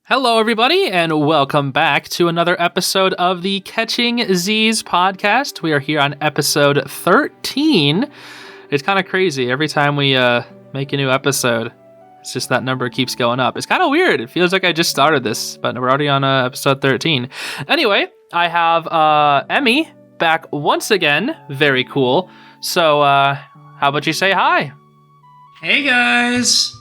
Hello, everybody, and welcome back to another episode of the Catching Zeez podcast. We are here on episode 13. It's kind of crazy. Every time we make a new episode, it's just that number keeps going up. It's kind of weird. It feels like I just started this, but we're already on episode 13. Anyway, I have Emmy back once again. Very cool. So, how about you say hi? Hey, guys.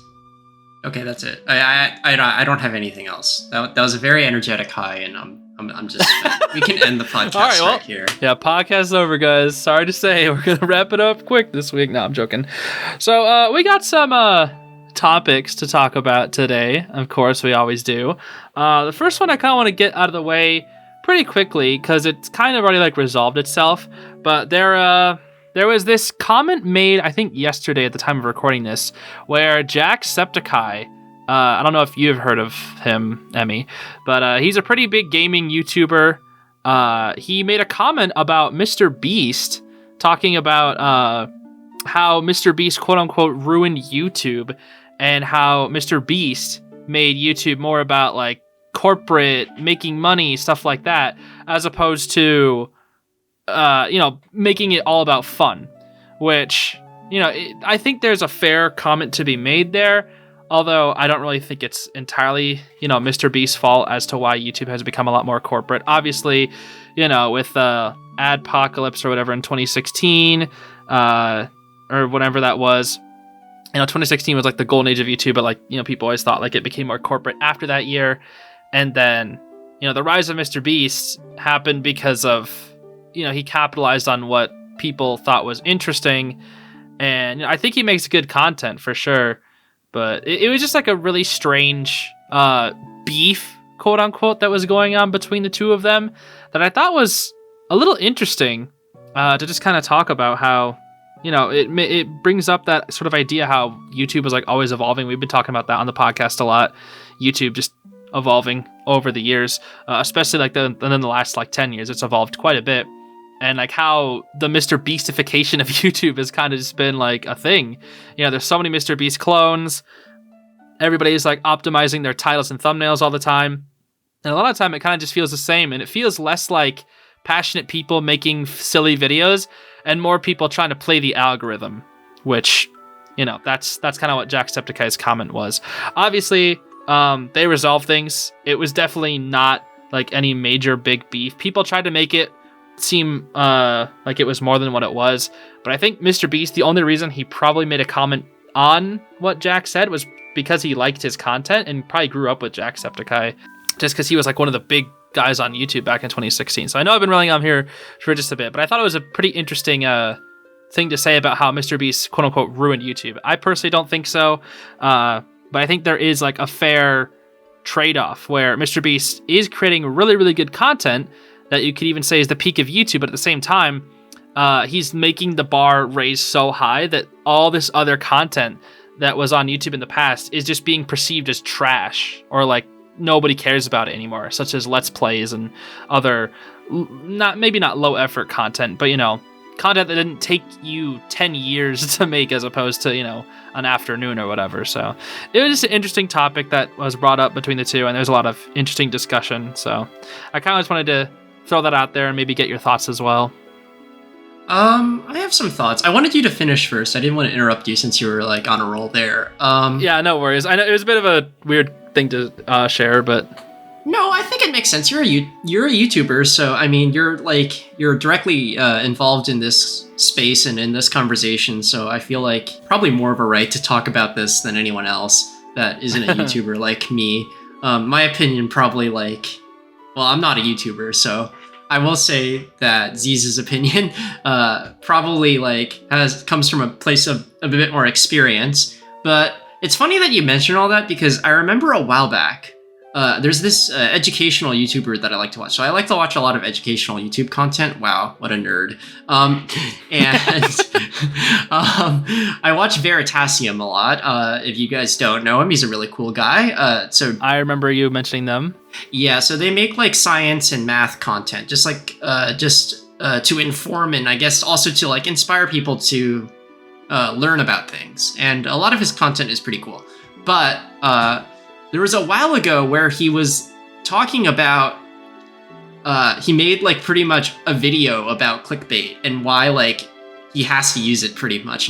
Okay, that's it. I don't have anything else. That was a very energetic hi, and I'm just we can end the podcast All right, well, here. Yeah, podcast's over, guys. Sorry to say, we're gonna wrap it up quick this week. No, I'm joking. So we got some topics to talk about today. Of course, we always do. The first one I kind of want to get out of the way pretty quickly because it's kind of already resolved itself. But there was this comment made, I think yesterday at the time of recording this, where Jacksepticeye, I don't know if you've heard of him, Emmy, but he's a pretty big gaming YouTuber. He made a comment about Mr. Beast, talking about how Mr. Beast, quote unquote, ruined YouTube, and how Mr. Beast made YouTube more about corporate making money, stuff like that, as opposed to making it all about fun, which, I think there's a fair comment to be made there, although I don't really think it's entirely, Mr. Beast's fault as to why YouTube has become a lot more corporate. Obviously, with Adpocalypse or whatever in 2016, or whatever that was, 2016 was the golden age of YouTube, but people always thought it became more corporate after that year. And then, the rise of Mr. Beast happened because of, he capitalized on what people thought was interesting, and I think he makes good content for sure, but it was just a really strange beef, quote unquote, that was going on between the two of them that I thought was a little interesting to just kind of talk about how, it brings up that sort of idea how YouTube was always evolving. We've been talking about that on the podcast a lot. YouTube just evolving over the years, especially in the last 10 years, it's evolved quite a bit. And how the Mr. Beastification of YouTube has kind of just been a thing. There's so many Mr. Beast clones. Everybody's optimizing their titles and thumbnails all the time. And a lot of the time it kind of just feels the same. And it feels less like passionate people making silly videos and more people trying to play the algorithm, which, that's kind of what Jacksepticeye's comment was. Obviously, they resolved things. It was definitely not any major big beef. People tried to make it seem like it was more than what it was, but I think Mr. Beast, the only reason he probably made a comment on what Jack said was because he liked his content and probably grew up with Jacksepticeye, just because he was one of the big guys on YouTube back in 2016. So I know I've been railing on him here for just a bit, but I thought it was a pretty interesting thing to say about how Mr. Beast, quote unquote, ruined YouTube. I personally don't think so, but I think there is a fair trade-off where Mr. Beast is creating really, really good content that you could even say is the peak of YouTube, but at the same time, he's making the bar raised so high that all this other content that was on YouTube in the past is just being perceived as trash, or nobody cares about it anymore, such as Let's Plays and other, maybe not low effort content, but content that didn't take you 10 years to make as opposed to, an afternoon or whatever. So it was just an interesting topic that was brought up between the two, and there's a lot of interesting discussion. So I kind of just wanted to throw that out there and maybe get your thoughts as well. I have some thoughts. I wanted you to finish first. I didn't want to interrupt you since you were on a roll there. Yeah, no worries. I know it was a bit of a weird thing to share, but no, I think it makes sense. You're a YouTuber, so I mean, you're directly involved in this space and in this conversation. So I feel probably more of a right to talk about this than anyone else that isn't a YouTuber like me. My opinion probably well, I'm not a YouTuber, so I will say that Zeez's opinion probably comes from a place of a bit more experience. But it's funny that you mention all that because I remember a while back, there's this educational YouTuber that I like to watch. So I like to watch a lot of educational YouTube content. Wow, what a nerd. I watch Veritasium a lot. If you guys don't know him, he's a really cool guy. So I remember you mentioning them. Yeah, so they make science and math content, just to inform and I guess also to inspire people to learn about things. And a lot of his content is pretty cool. But there was a while ago where he was talking about he made like pretty much a video about clickbait and why like he has to use it pretty much.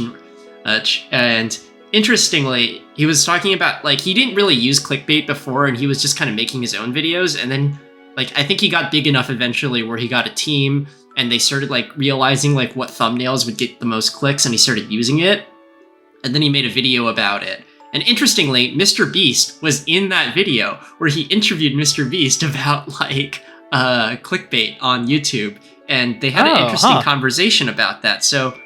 And interestingly, he was talking about like he didn't really use clickbait before, and he was just kind of making his own videos. And then like I think he got big enough eventually where he got a team and they started like realizing like what thumbnails would get the most clicks, and he started using it. And then he made a video about it. And interestingly, Mr. Beast was in that video where he interviewed Mr. Beast about like clickbait on YouTube, and they had an interesting conversation about that. So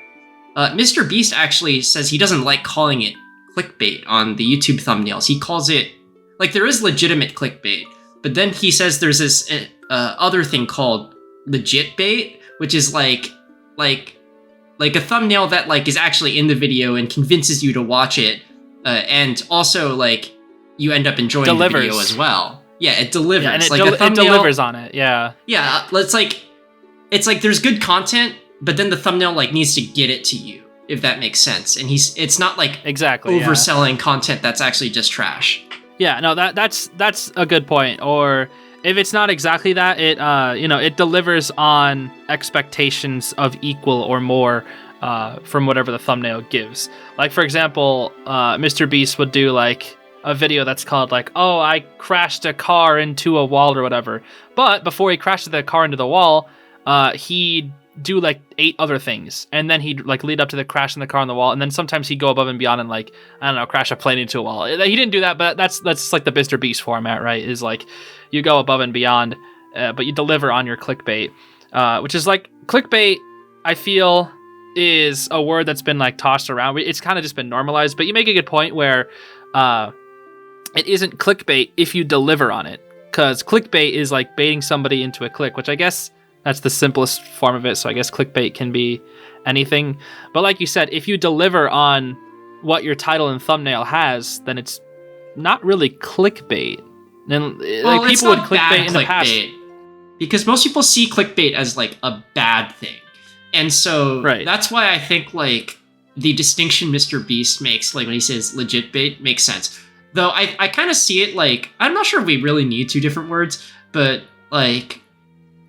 Mr. Beast actually says he doesn't like calling it clickbait on the YouTube thumbnails. He calls it, like, there is legitimate clickbait, but then he says there's this other thing called legit bait, which is like a thumbnail that like is actually in the video and convinces you to watch it, and also like you end up enjoying the video as well. Yeah, it delivers. Yeah, and it delivers on it. Yeah. Yeah, it's like there's good content, but then the thumbnail like needs to get it to you, if that makes sense. And it's not like overselling content that's actually just trash. Yeah, no, that's a good point. Or if it's not exactly that, it it delivers on expectations of equal or more from whatever the thumbnail gives. Like, for example, Mr. Beast would do like a video that's called like, oh, I crashed a car into a wall or whatever. But before he crashed the car into the wall, he'd do like 8 other things, and then he'd like lead up to the crash in the car on the wall, and then sometimes he'd go above and beyond and like, I don't know, crash a plane into a wall. He didn't do that, but that's like the Mr. Beast format, right? Is like you go above and beyond, but you deliver on your clickbait, which is like clickbait. I feel is a word that's been like tossed around. It's kind of just been normalized, but you make a good point where it isn't clickbait if you deliver on it, because clickbait is like baiting somebody into a click, which I guess that's the simplest form of it. So I guess clickbait can be anything. But like you said, if you deliver on what your title and thumbnail has, then it's not really clickbait. And like people would clickbait in the past, because most people see clickbait as like a bad thing. And so that's why I think like the distinction Mr. Beast makes, like when he says legit bait, makes sense. Though I kind of see it like, I'm not sure if we really need 2 different words, but like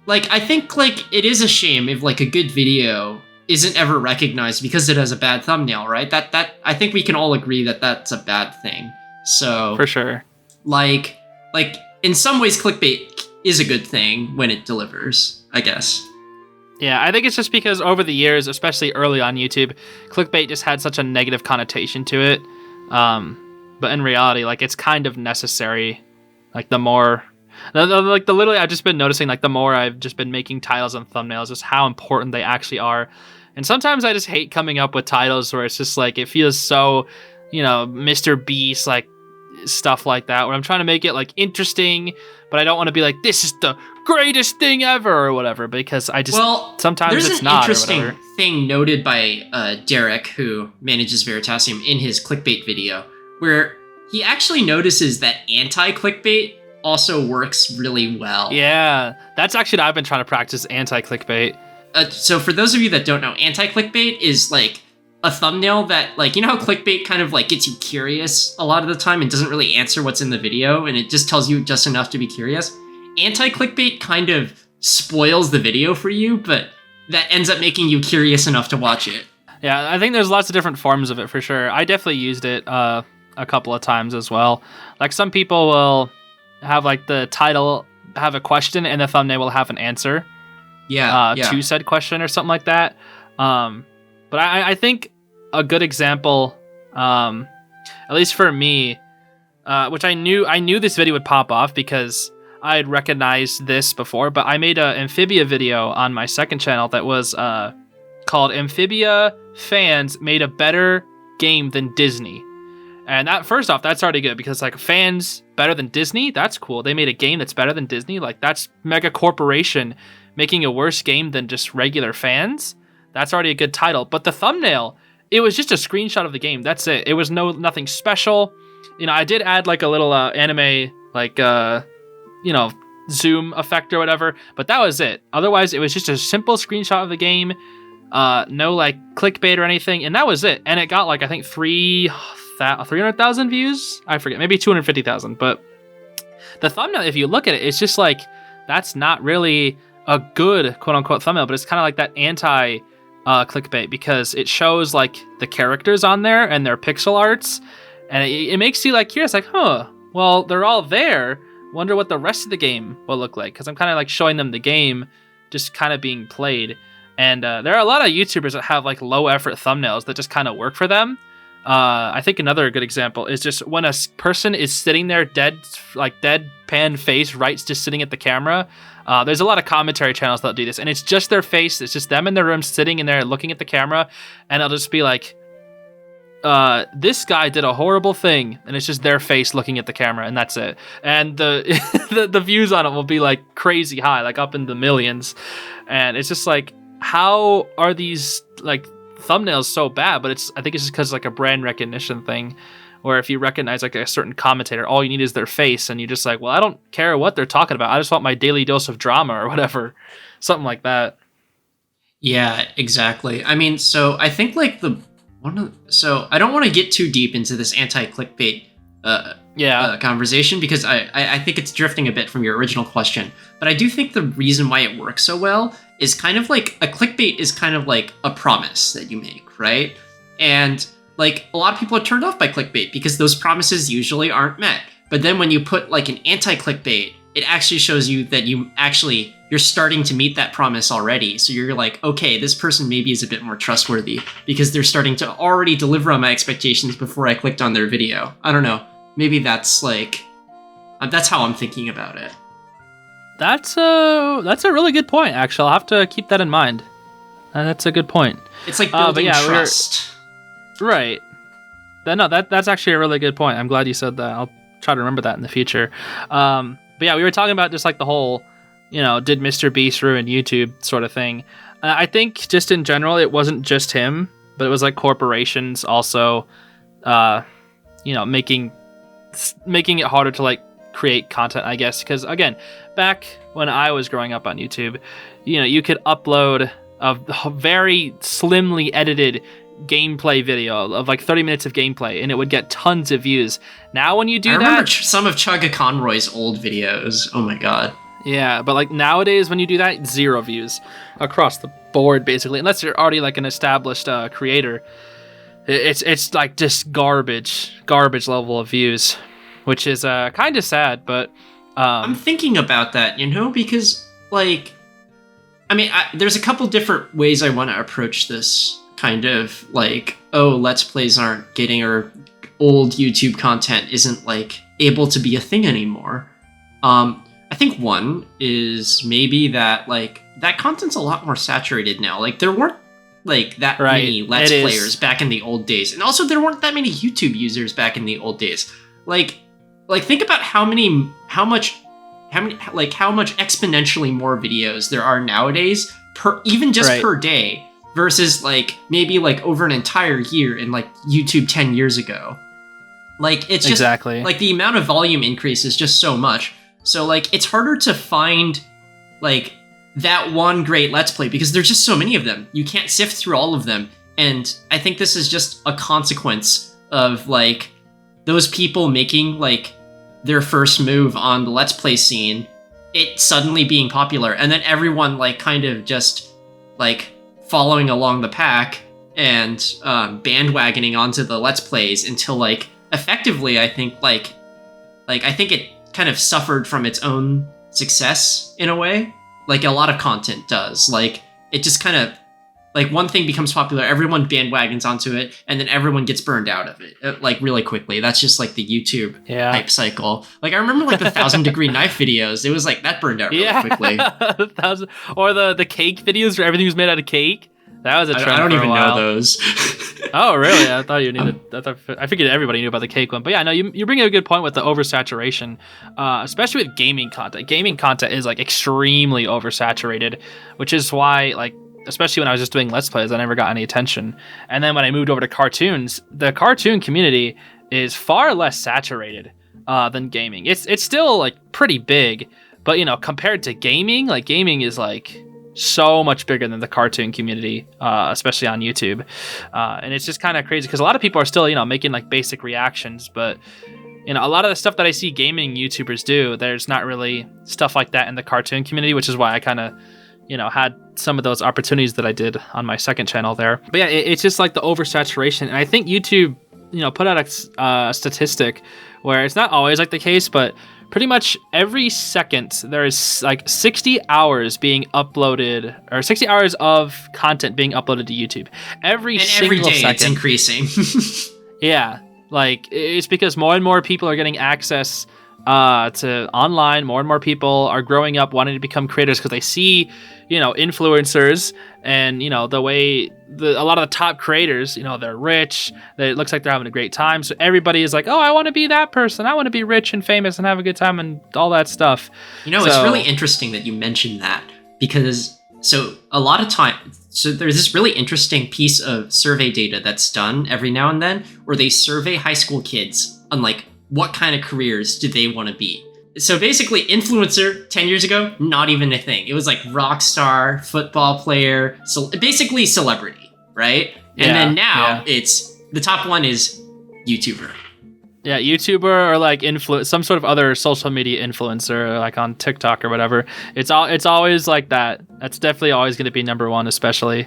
I think like it is a shame if like a good video isn't ever recognized because it has a bad thumbnail, right? That I think we can all agree that that's a bad thing. So for sure, like in some ways clickbait is a good thing when it delivers, I guess. Yeah, I think it's just because over the years, especially early on YouTube, clickbait just had such a negative connotation to it. But in reality, like, it's kind of necessary. Like, literally, I've just been noticing, like, the more I've just been making titles and thumbnails, just how important they actually are. And sometimes I just hate coming up with titles where it's just, like, it feels so, Mr. Beast, like, stuff like that, where I'm trying to make it, like, interesting, but I don't want to be like, this is the greatest thing ever, or whatever, because I just, sometimes it's not, or whatever. There's an interesting thing noted by Derek, who manages Veritasium, in his clickbait video, where he actually notices that anti-clickbait also works really well. Yeah, that's actually what I've been trying to practice, anti-clickbait. So for those of you that don't know, anti-clickbait is like a thumbnail that, like, you know how clickbait kind of like gets you curious a lot of the time and doesn't really answer what's in the video, and it just tells you just enough to be curious? Anti-clickbait kind of spoils the video for you, but that ends up making you curious enough to watch it. Yeah, I think there's lots of different forms of it for sure. I definitely used it a couple of times as well. Like, some people will have like the title have a question and the thumbnail will have an answer to said question or something like that. But I think a good example, at least for me, which I knew this video would pop off because I had recognized this before, but I made an Amphibia video on my second channel that was called Amphibia Fans Made a Better Game Than Disney. And that, first off, that's already good, because like, fans better than Disney, that's cool. They made a game that's better than Disney. Like, that's mega corporation making a worse game than just regular fans. That's already a good title. But the thumbnail, it was just a screenshot of the game. That's it. It was nothing special. I did add like a little anime, like, zoom effect or whatever, but that was it. Otherwise, it was just a simple screenshot of the game. No like clickbait or anything. And that was it. And it got like, I think 300,000 views. I forget, maybe 250,000, but the thumbnail, if you look at it, it's just like, that's not really a good quote unquote thumbnail, but it's kind of like that anti clickbait, because it shows like the characters on there and their pixel arts, and it makes you like curious, like, well, they're all there. Wonder what the rest of the game will look like, because I'm kind of like showing them the game just kind of being played. And there are a lot of YouTubers that have like low effort thumbnails that just kind of work for them. I think another good example is just when a person is sitting there deadpan face, right, just sitting at the camera. There's a lot of commentary channels that do this, and it's just their face. It's just them in their room sitting in there looking at the camera, and it'll just be like, this guy did a horrible thing, and it's just their face looking at the camera, and that's it. And the views on it will be like crazy high, like up in the millions. And it's just like, how are these like thumbnails so bad? But I think it's just because like a brand recognition thing, where if you recognize like a certain commentator, all you need is their face, and you're just like, well, I don't care what they're talking about, I just want my daily dose of drama or whatever, something like that. Yeah, exactly. I mean, so I think like so I don't want to get too deep into this anti-clickbait conversation, because I think it's drifting a bit from your original question. But I do think the reason why it works so well is kind of like a clickbait is kind of like a promise that you make, right? And like a lot of people are turned off by clickbait because those promises usually aren't met. But then when you put like an anti-clickbait, it actually shows you that you're starting to meet that promise already. So you're like, okay, this person maybe is a bit more trustworthy because they're starting to already deliver on my expectations before I clicked on their video. I don't know. Maybe that's like, that's how I'm thinking about it. That's a really good point, actually. I'll have to keep that in mind. That's a good point. It's like building trust. Right. That's actually a really good point. I'm glad you said that. I'll try to remember that in the future. But yeah, we were talking about just like the whole, did Mr. Beast ruin YouTube sort of thing. I think just in general, it wasn't just him, but it was like corporations also, making it harder to like create content, I guess. Because again, back when I was growing up on YouTube, you could upload a very slimly edited gameplay video of like 30 minutes of gameplay, and it would get tons of views. Now when you do that, I remember some of Chugga Conroy's old videos. Oh my god. Yeah, but like nowadays when you do that, 0 views across the board basically, unless you're already like an established creator. It's like just garbage level of views, which is kind of sad. But I'm thinking about that, because like, I mean, there's a couple different ways I want to approach this kind of like, Let's Plays aren't getting, or old YouTube content isn't like able to be a thing anymore. I think one is maybe that like that content's a lot more saturated now. Like there weren't like that many Let's Players back in the old days, and also there weren't that many YouTube users back in the old days. Like think about how much exponentially more videos there are nowadays per day versus like maybe like over an entire year in like YouTube 10 years ago. Like it's just exactly like the amount of volume increase is just so much. So like it's harder to find like that one great Let's Play because there's just so many of them. You can't sift through all of them. And I think this is just a consequence of like those people making like their first move on the Let's Play scene, it suddenly being popular, and then everyone like kind of just like following along the pack and bandwagoning onto the Let's Plays until like effectively I think it kind of suffered from its own success in a way, like a lot of content does. Like it just kind of like one thing becomes popular, everyone bandwagons onto it, and then everyone gets burned out of it like really quickly. That's just like the YouTube hype cycle. Like I remember like the 1,000 Degree Knife videos. It was like that burned out really quickly. Or the cake videos where everything was made out of cake. That was a trend. I don't for even a while. know those. Oh, really? I thought you needed. I figured everybody knew about the cake one. But yeah, no, you bring up a good point with the oversaturation, especially with gaming content. Gaming content is like extremely oversaturated, which is why like, especially when I was just doing Let's Plays, I never got any attention. And then when I moved over to cartoons, the cartoon community is far less saturated than gaming. It's still like pretty big, but compared to gaming, like gaming is like so much bigger than the cartoon community, especially on YouTube. And it's just kind of crazy because a lot of people are still, making like basic reactions, but a lot of the stuff that I see gaming YouTubers do, there's not really stuff like that in the cartoon community, which is why I kind of, had some of those opportunities that I did on my second channel there. But yeah, it's just like the oversaturation. And I think YouTube, put out a statistic where it's not always like the case, but pretty much every second there is like 60 hours being uploaded, or 60 hours of content being uploaded to YouTube. Every day second. It's increasing. Yeah, like it's because more and more people are getting access to online. More and more people are growing up wanting to become creators because they see, influencers and, the way a lot of the top creators, they're rich. It looks like they're having a great time. So everybody is like, oh, I want to be that person. I want to be rich and famous and have a good time and all that stuff. It's really interesting that you mentioned that because a lot of time, there's this really interesting piece of survey data that's done every now and then where they survey high school kids on like what kind of careers do they want to be. So basically, influencer 10 years ago, not even a thing. It was like rock star, football player, so basically celebrity, right? And then now it's the top one is YouTuber. Yeah, YouTuber or like some sort of other social media influencer, like on TikTok or whatever. It's always like that. That's definitely always going to be number one, especially.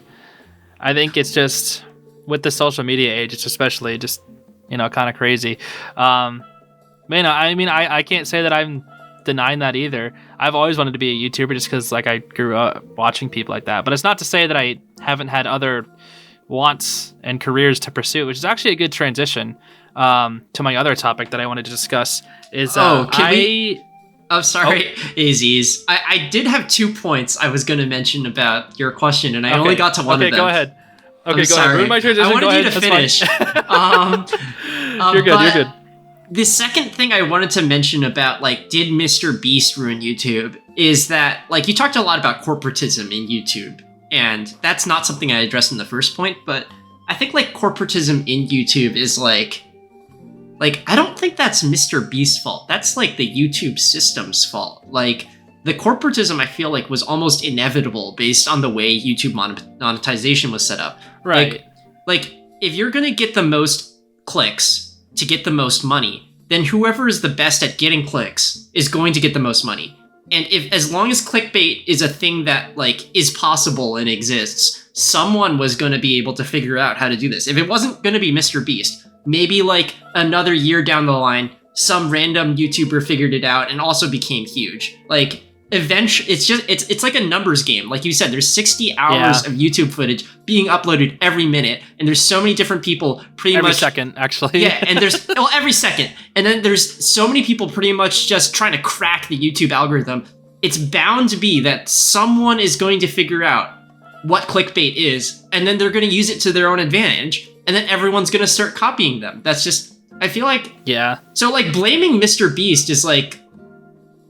I think it's just with the social media age, it's especially just kind of crazy. I can't say that I'm denying that either. I've always wanted to be a YouTuber just because like I grew up watching people like that. But it's not to say that I haven't had other wants and careers to pursue, which is actually a good transition to my other topic that I wanted to discuss. Is I'm sorry, Zeez. I did have 2 points I was going to mention about your question, and I only got to one of them. Okay, go ahead. Okay, go ahead. Ruin my transition. I wanted you to finish. You're good. You're good. The second thing I wanted to mention about, like, did Mr. Beast ruin YouTube is that, like, you talked a lot about corporatism in YouTube, and that's not something I addressed in the first point, but I think, like, corporatism in YouTube is, like, I don't think that's Mr. Beast's fault. That's, like, the YouTube system's fault. Like, the corporatism, I feel like, was almost inevitable based on the way YouTube monetization was set up. Right. Like if you're going to get the most clicks to get the most money, then whoever is the best at getting clicks is going to get the most money. And as long as clickbait is a thing that like is possible and exists, someone was going to be able to figure out how to do this. If it wasn't going to be Mr. Beast, maybe like another year down the line, some random YouTuber figured it out and also became huge. Like eventually, it's like a numbers game. Like you said, there's 60 hours of YouTube footage being uploaded every minute, and there's so many different people every second, actually. Yeah, and there's every second, and then there's so many people pretty much just trying to crack the YouTube algorithm. It's bound to be that someone is going to figure out what clickbait is, and then they're going to use it to their own advantage, and then everyone's going to start copying them. That's just, I feel like, So like blaming Mr. Beast is like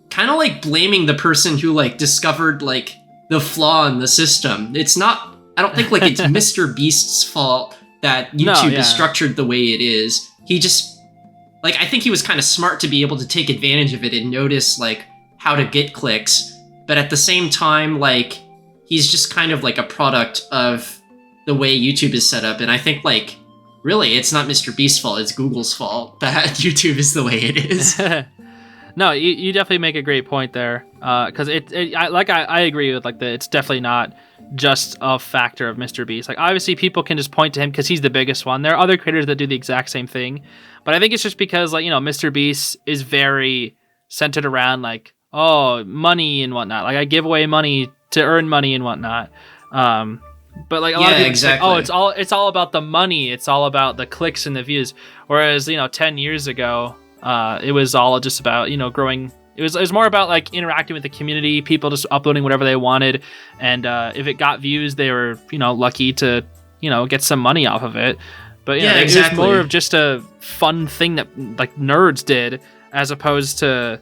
kind of like blaming the person who like discovered like the flaw in the system. It's not, I don't think like it's Mr. Beast's fault that YouTube is structured the way it is. He just, like, I think he was kind of smart to be able to take advantage of it and notice like how to get clicks. But at the same time, like, he's just kind of like a product of the way YouTube is set up. And I think like, really, it's not Mr. Beast's fault, it's Google's fault that YouTube is the way it is. No, you definitely make a great point there, because I agree with like it's definitely not just a factor of Mr. Beast. Like obviously people can just point to him because he's the biggest one. There are other creators that do the exact same thing, but I think it's just because like Mr. Beast is very centered around like money and whatnot. Like I give away money to earn money and whatnot. But like a lot of people say, it's all about the money. It's all about the clicks and the views. Whereas 10 years ago. It was all just about, growing. It was more about like interacting with the community, people just uploading whatever they wanted. And if it got views, they were, lucky to, get some money off of it. But it was more of just a fun thing that like nerds did, as opposed to,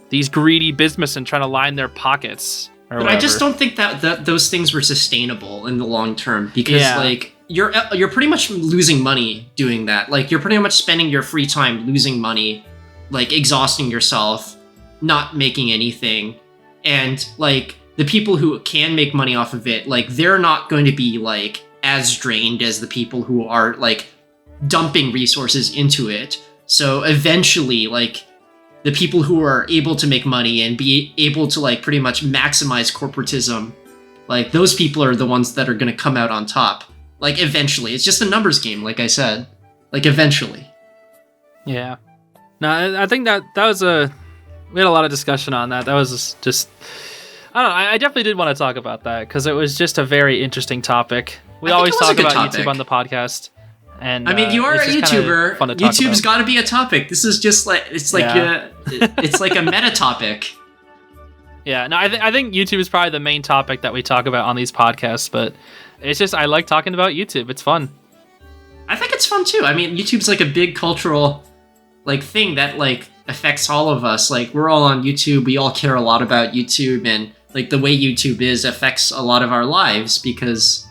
these greedy businessmen trying to line their pockets. But I just don't think that those things were sustainable in the long term, because like you're pretty much losing money doing that. Like you're pretty much spending your free time losing money, like exhausting yourself, not making anything. And like the people who can make money off of it, like they're not going to be like as drained as the people who are like dumping resources into it. So eventually, like, the people who are able to make money and be able to, like, pretty much maximize corporatism, like, those people are the ones that are going to come out on top. Like, eventually. It's just a numbers game, like I said. Like, eventually. Yeah. No, I think that was we had a lot of discussion on that. That was just I don't know. I definitely did want to talk about that because it was just a very interesting topic. We always talk about YouTube on the podcast. And I mean, you are a YouTuber. YouTube's got to be a topic. This is just like it's like it's like a meta topic. Yeah, no, I think YouTube is probably the main topic that we talk about on these podcasts, but it's just I like talking about YouTube. It's fun. I think it's fun too. I mean, YouTube's like a big cultural like thing that like affects all of us. Like, we're all on YouTube. We all care a lot about YouTube, and like the way YouTube is affects a lot of our lives because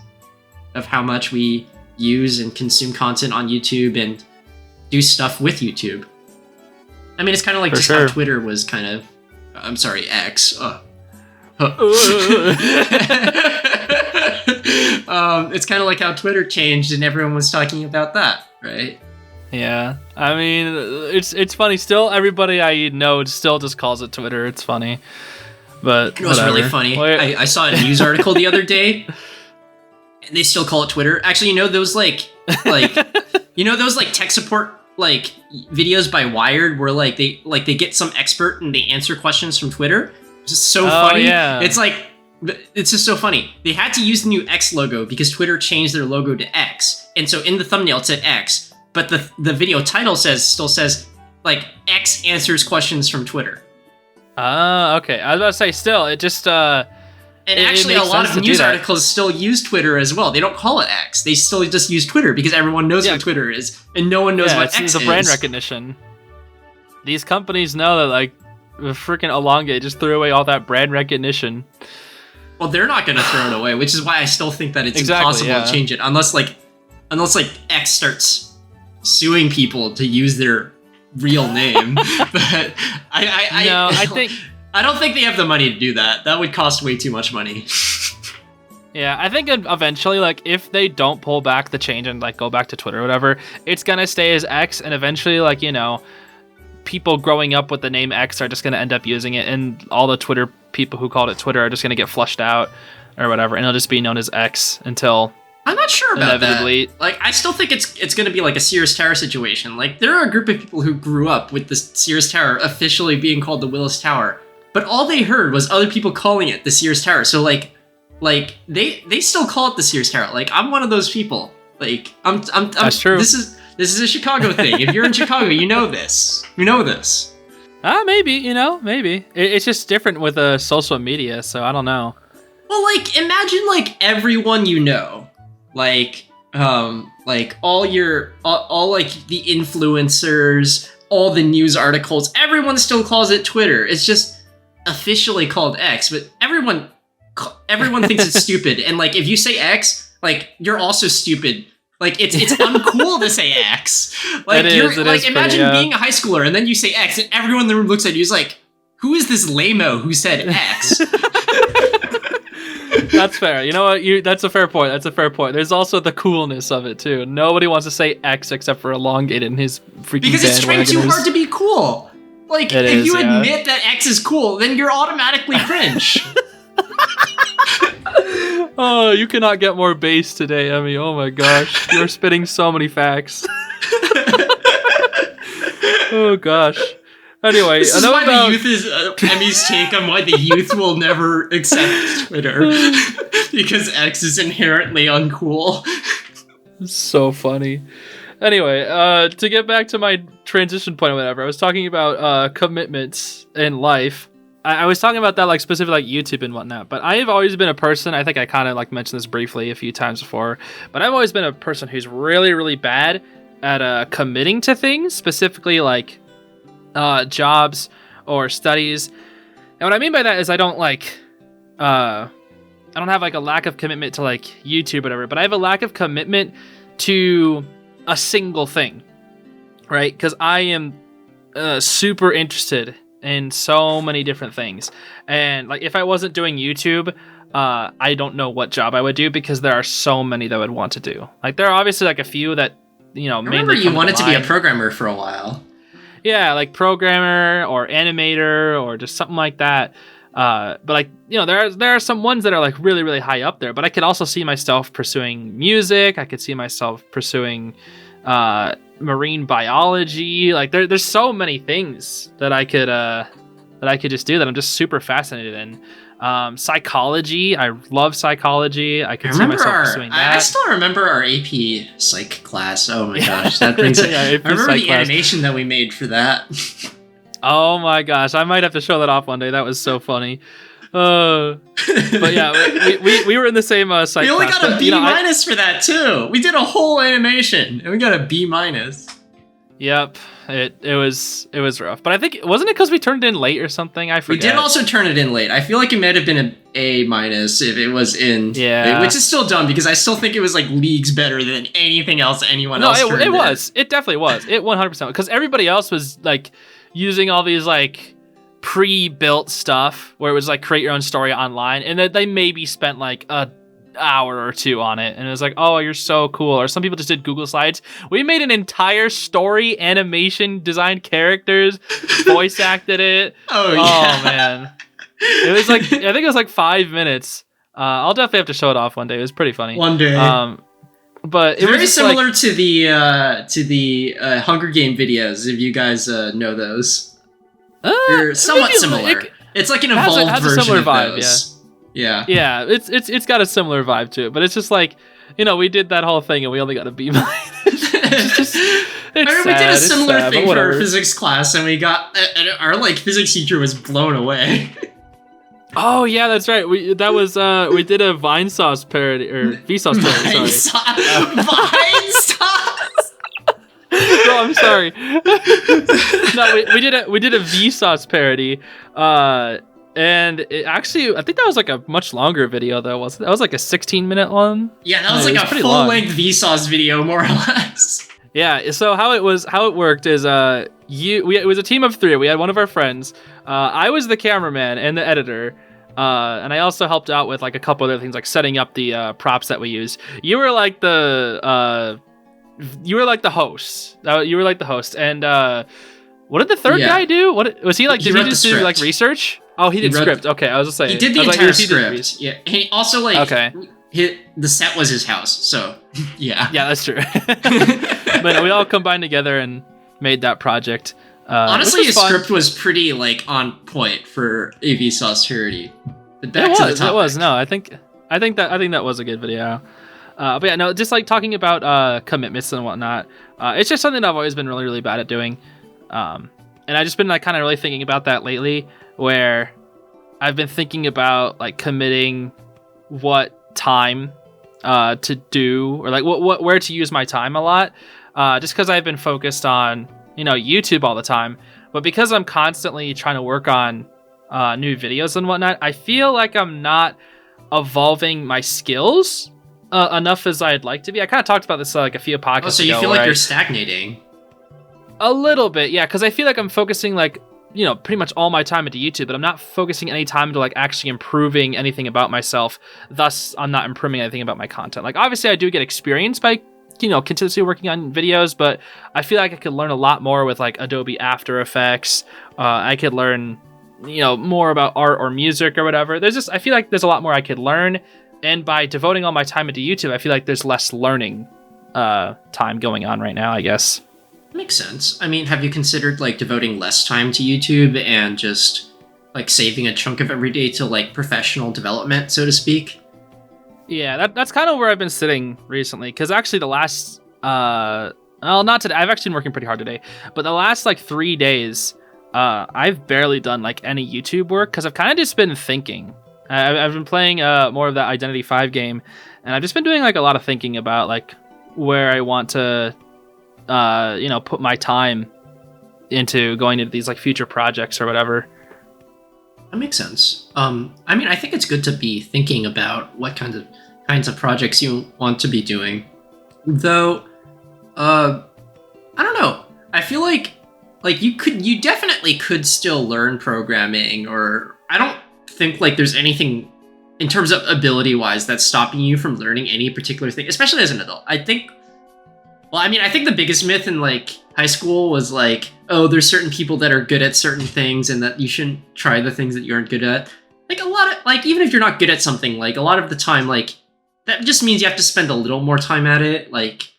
of how much we use and consume content on YouTube and do stuff with YouTube. I mean, it's kind of like how Twitter was kind of... I'm sorry, X. It's kind of like how Twitter changed and everyone was talking about that, right? Yeah. I mean, it's funny. Still, everybody I know still just calls it Twitter. It's funny. But it was really funny. I saw a news article the other day. And they still call it Twitter. Actually, you know those like you know those like tech support like videos by Wired where like they get some expert and they answer questions from Twitter. It's just so funny. Yeah. It's just so funny. They had to use the new X logo because Twitter changed their logo to X. And so in the thumbnail it said X, but the video title still says like X answers questions from Twitter. Okay. I was about to say still, it just and actually, a lot of news articles still use Twitter as well. They don't call it X. They still just use Twitter because everyone knows what Twitter is, and no one knows what X is. It's brand recognition. These companies know that, like, freaking Elongate just threw away all that brand recognition. Well, they're not going to throw it away, which is why I still think that it's impossible to change it, unless X starts suing people to use their real name. But I don't think they have the money to do that. That would cost way too much money. Yeah, I think eventually, like, if they don't pull back the change and, like, go back to Twitter or whatever, it's gonna stay as X, and eventually, like, you know, people growing up with the name X are just gonna end up using it, and all the Twitter people who called it Twitter are just gonna get flushed out or whatever, and it'll just be known as X until... I'm not sure about that. Like, I still think it's going to be like a Sears Tower situation. Like, there are a group of people who grew up with the Sears Tower officially being called the Willis Tower, but all they heard was other people calling it the Sears Tower. So like they still call it the Sears Tower. Like, I'm one of those people. Like, I'm That's true. This is a Chicago thing. If you're in Chicago, you know this. You know this. Maybe, maybe. It's just different with social media, so I don't know. Well, like, imagine like everyone you know. Like all like the influencers, all the news articles, everyone still calls it Twitter. It's just officially called X, but everyone thinks it's stupid. And like, if you say X, like, you're also stupid. Like, it's uncool to say X. Like, imagine being a high schooler and then you say X and everyone in the room looks at you is like, who is this lame-o who said X? That's fair. You know what? That's a fair point. There's also the coolness of it too. Nobody wants to say X except for Elongate and his freaking because it's trying too hard to be cool. Like, if you admit that X is cool, then you're automatically cringe. Oh, you cannot get more base today, Emmy. Oh my gosh, you're spitting so many facts. Oh gosh. Anyway, this is why the youth is Emmy's take on why the youth will never accept Twitter because X is inherently uncool. So funny. Anyway, to get back to my transition point or whatever, I was talking about commitments in life. I was talking about that, like, specifically like YouTube and whatnot. But I have always been a person. I think I kind of like mentioned this briefly a few times before. But I've always been a person who's really, really bad at committing to things, specifically like jobs or studies. And what I mean by that is I don't have like a lack of commitment to like YouTube or whatever, but I have a lack of commitment to a single thing, right? Because I am super interested in so many different things. And like, if I wasn't doing YouTube, I don't know what job I would do because there are so many that I would want to do. Like, there are obviously like a few that, you know, I remember you wanted to be a programmer for a while. yeah, like programmer or animator or just something like that. But like, there are some ones that are like really, really high up there, but I could also see myself pursuing music. I could see myself pursuing marine biology. Like there's so many things that I could just do that I'm just super fascinated in. Psychology. I love psychology. I could see myself pursuing that. I still remember our AP psych class. Oh my gosh, that brings it. Yeah, I remember the animation that we made for that. Oh my gosh, I might have to show that off one day. That was so funny. But yeah, we were in the same psych class. We only got a B minus for that too. We did a whole animation and we got a B minus. Yep, it was rough, but I think wasn't it because we turned it in late or something? I forget. We did also turn it in late. I feel like it might have been an A minus if it was in. Yeah, which is still dumb because I still think it was like leagues better than anything else anyone else. No, it was. It definitely was. It 100% because everybody else was like using all these like pre-built stuff where it was like create your own story online, and that they maybe spent like a hour or two on it, and it was like, oh, you're so cool. Or some people just did Google Slides. We made an entire story, animation, designed characters, voice acted it. Oh man, it was like I think it was like 5 minutes. I'll definitely have to show it off one day. It was pretty funny. One day. But it's very similar like, to the Hunger Game videos. If you guys know those, they're somewhat similar. It's like an evolved version of those. Yeah. Yeah, it's got a similar vibe to it, but it's just like, we did that whole thing and we only got a B minus. We did a similar thing for our physics class, and we got our like physics teacher was blown away. Oh yeah, that's right. We did a Vine sauce parody or Vsauce parody. Vine sauce. No, I'm sorry. No, we did a Vsauce parody. And it actually, I think that was like a much longer video though. That was like a 16-minute one. Yeah, that was like a full-length Vsauce video, more or less. Yeah. So how it worked is it was a team of 3. We had one of our friends. I was the cameraman and the editor. And I also helped out with like a couple other things, like setting up the props that we used. You were like the host. You were like the host. And what did the third guy do? What was he like? Did he just do like research? Oh, he did script. Okay, I was just saying. He did the entire script. Yeah. He also like the set was his house. So yeah. Yeah, that's true. But we all combined together and made that project. Honestly, his script was pretty like on point for AV Sauce Charity. But back to the topic. It was. No, I think that was a good video. But yeah, no, just like talking about commitments and whatnot. It's just something I've always been really, really bad at doing. And I've just been like kind of really thinking about that lately, where I've been thinking about like committing what time to do, or like where to use my time a lot. Just because I've been focused on YouTube all the time, but because I'm constantly trying to work on new videos and whatnot, I feel like I'm not evolving my skills enough as I'd like to be. I kind of talked about this like a few podcasts ago. Oh, so you feel like you're stagnating? A little bit, yeah, because I feel like I'm focusing like pretty much all my time into YouTube, but I'm not focusing any time into like actually improving anything about myself. Thus, I'm not improving anything about my content. Like obviously, I do get experience by continuously working on videos, but I feel like I could learn a lot more with like Adobe After Effects. I could learn more about art or music or whatever. I feel like there's a lot more I could learn, and by devoting all my time into YouTube, I feel like there's less learning time going on right now, I guess. Makes sense. I mean, have you considered like devoting less time to YouTube and just like saving a chunk of every day to like professional development, so to speak? Yeah, that's kind of where I've been sitting recently, because actually the last not today, I've actually been working pretty hard today, but the last like 3 days I've barely done like any YouTube work, because I've kind of just been thinking. I've been playing more of that Identity 5 game, and I've just been doing like a lot of thinking about like where I want to put my time into going into these like future projects or whatever. That makes sense. I mean, I think it's good to be thinking about what kinds of projects you want to be doing. Though, I don't know. I feel like you definitely could still learn programming, or I don't think like there's anything in terms of ability wise that's stopping you from learning any particular thing, especially as an adult. I think Well, I mean, I think the biggest myth in like high school was like, oh, there's certain people that are good at certain things and that you shouldn't try the things that you aren't good at. Like a lot of like, even if you're not good at something, like a lot of the time, like that just means you have to spend a little more time at it. Like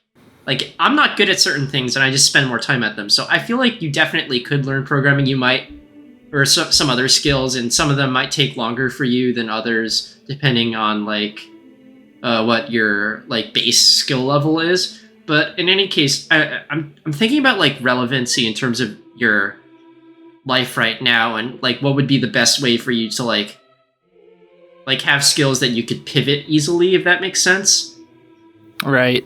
I'm not good at certain things and I just spend more time at them. So I feel like you definitely could learn programming. You might, or some other skills, and some of them might take longer for you than others, depending on like what your like base skill level is. But in any case, I'm thinking about like relevancy in terms of your life right now, and like what would be the best way for you to like have skills that you could pivot easily, if that makes sense. Right.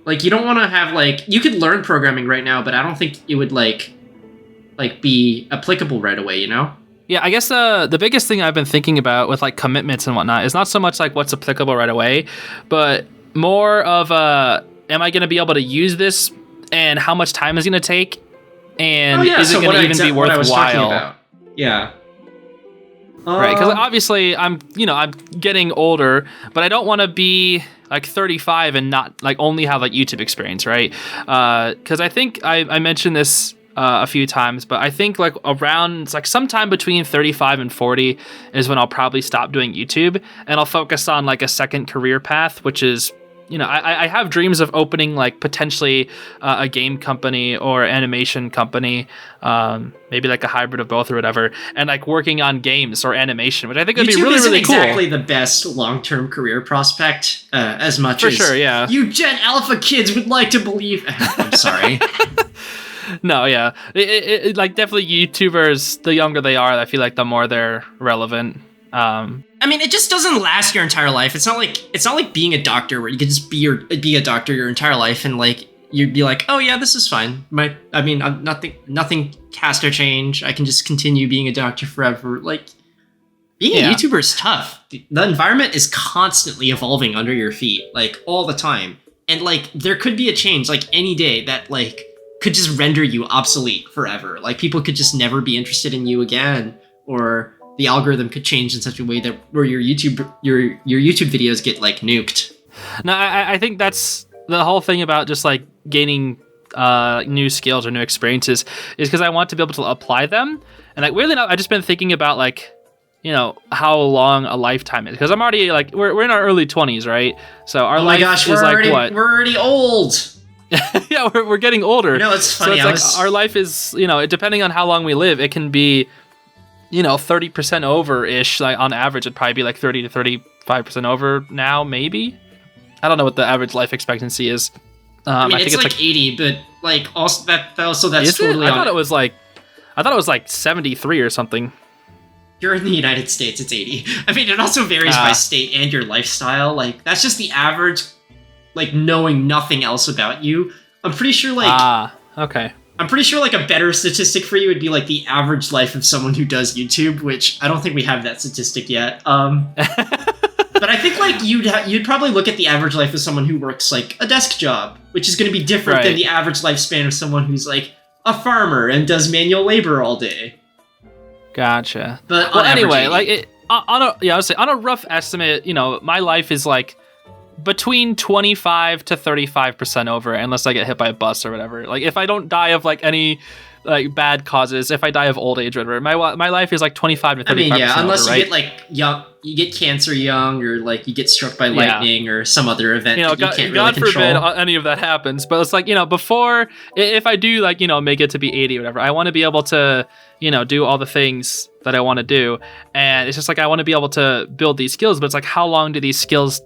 Like you don't want to have like, you could learn programming right now, but I don't think it would like be applicable right away, you know? Yeah, I guess the biggest thing I've been thinking about with like commitments and whatnot is not so much like what's applicable right away, but more of am I going to be able to use this, and how much time is it going to take, and is it going to even be worthwhile? Yeah. Right, because obviously I'm getting older, but I don't want to be like 35 and not like only have like YouTube experience, right? Because I think I mentioned this a few times, but I think like around, it's like sometime between 35 and 40 is when I'll probably stop doing YouTube, and I'll focus on like a second career path, which is, I have dreams of opening like potentially a game company or animation company, maybe like a hybrid of both or whatever, and like working on games or animation, which I think would be really, really cool. Exactly the best long-term career prospect, as much as sure, yeah. You Gen Alpha kids would like to believe. I'm sorry. No, yeah, it like definitely YouTubers. The younger they are, I feel like the more they're relevant. I mean, it just doesn't last your entire life. It's not like being a doctor where you could just be a doctor your entire life and like you'd be like, oh yeah, this is fine. Nothing has to change. I can just continue being a doctor forever. Like being a YouTuber is tough. The environment is constantly evolving under your feet, like all the time. And like there could be a change like any day that like could just render you obsolete forever. Like people could just never be interested in you again, or the algorithm could change in such a way that where your YouTube videos get like nuked. No, I think that's the whole thing about just like gaining new skills or new experiences is because I want to be able to apply them. And like weirdly enough, I've just been thinking about like, how long a lifetime is, because I'm already like we're in our early 20s, right? So our life is like what? We're already old. Yeah, we're getting older. No, it's funny. So it's like our life is, depending on how long we live, it can be 30% over-ish. Like on average, it'd probably be like 30 to 35% over now, maybe. I don't know what the average life expectancy is. I think it's like 80, but like also that's totally. I thought it was like 73 or something. You're in the United States, it's 80. I mean, it also varies by state and your lifestyle. Like that's just the average. Like knowing nothing else about you, I'm pretty sure like okay. I'm pretty sure like a better statistic for you would be like the average life of someone who does YouTube, which I don't think we have that statistic yet. But I think like you'd probably look at the average life of someone who works like a desk job, which is going to be different than the average lifespan of someone who's like a farmer and does manual labor all day. Gotcha. But anyway, like I would say on a rough estimate, my life is like between 25 to 35% over, unless I get hit by a bus or whatever. Like if I don't die of like any like bad causes, if I die of old age or whatever, my life is like 25 to 35%. I mean, yeah, unless over, you get like young, you get cancer young, or like you get struck by lightning or some other event that you can't really control. God forbid any of that happens. But it's like, before, if I do like, make it to be 80 or whatever, I want to be able to, do all the things that I want to do. And it's just like, I want to be able to build these skills, but it's like, how long do these skills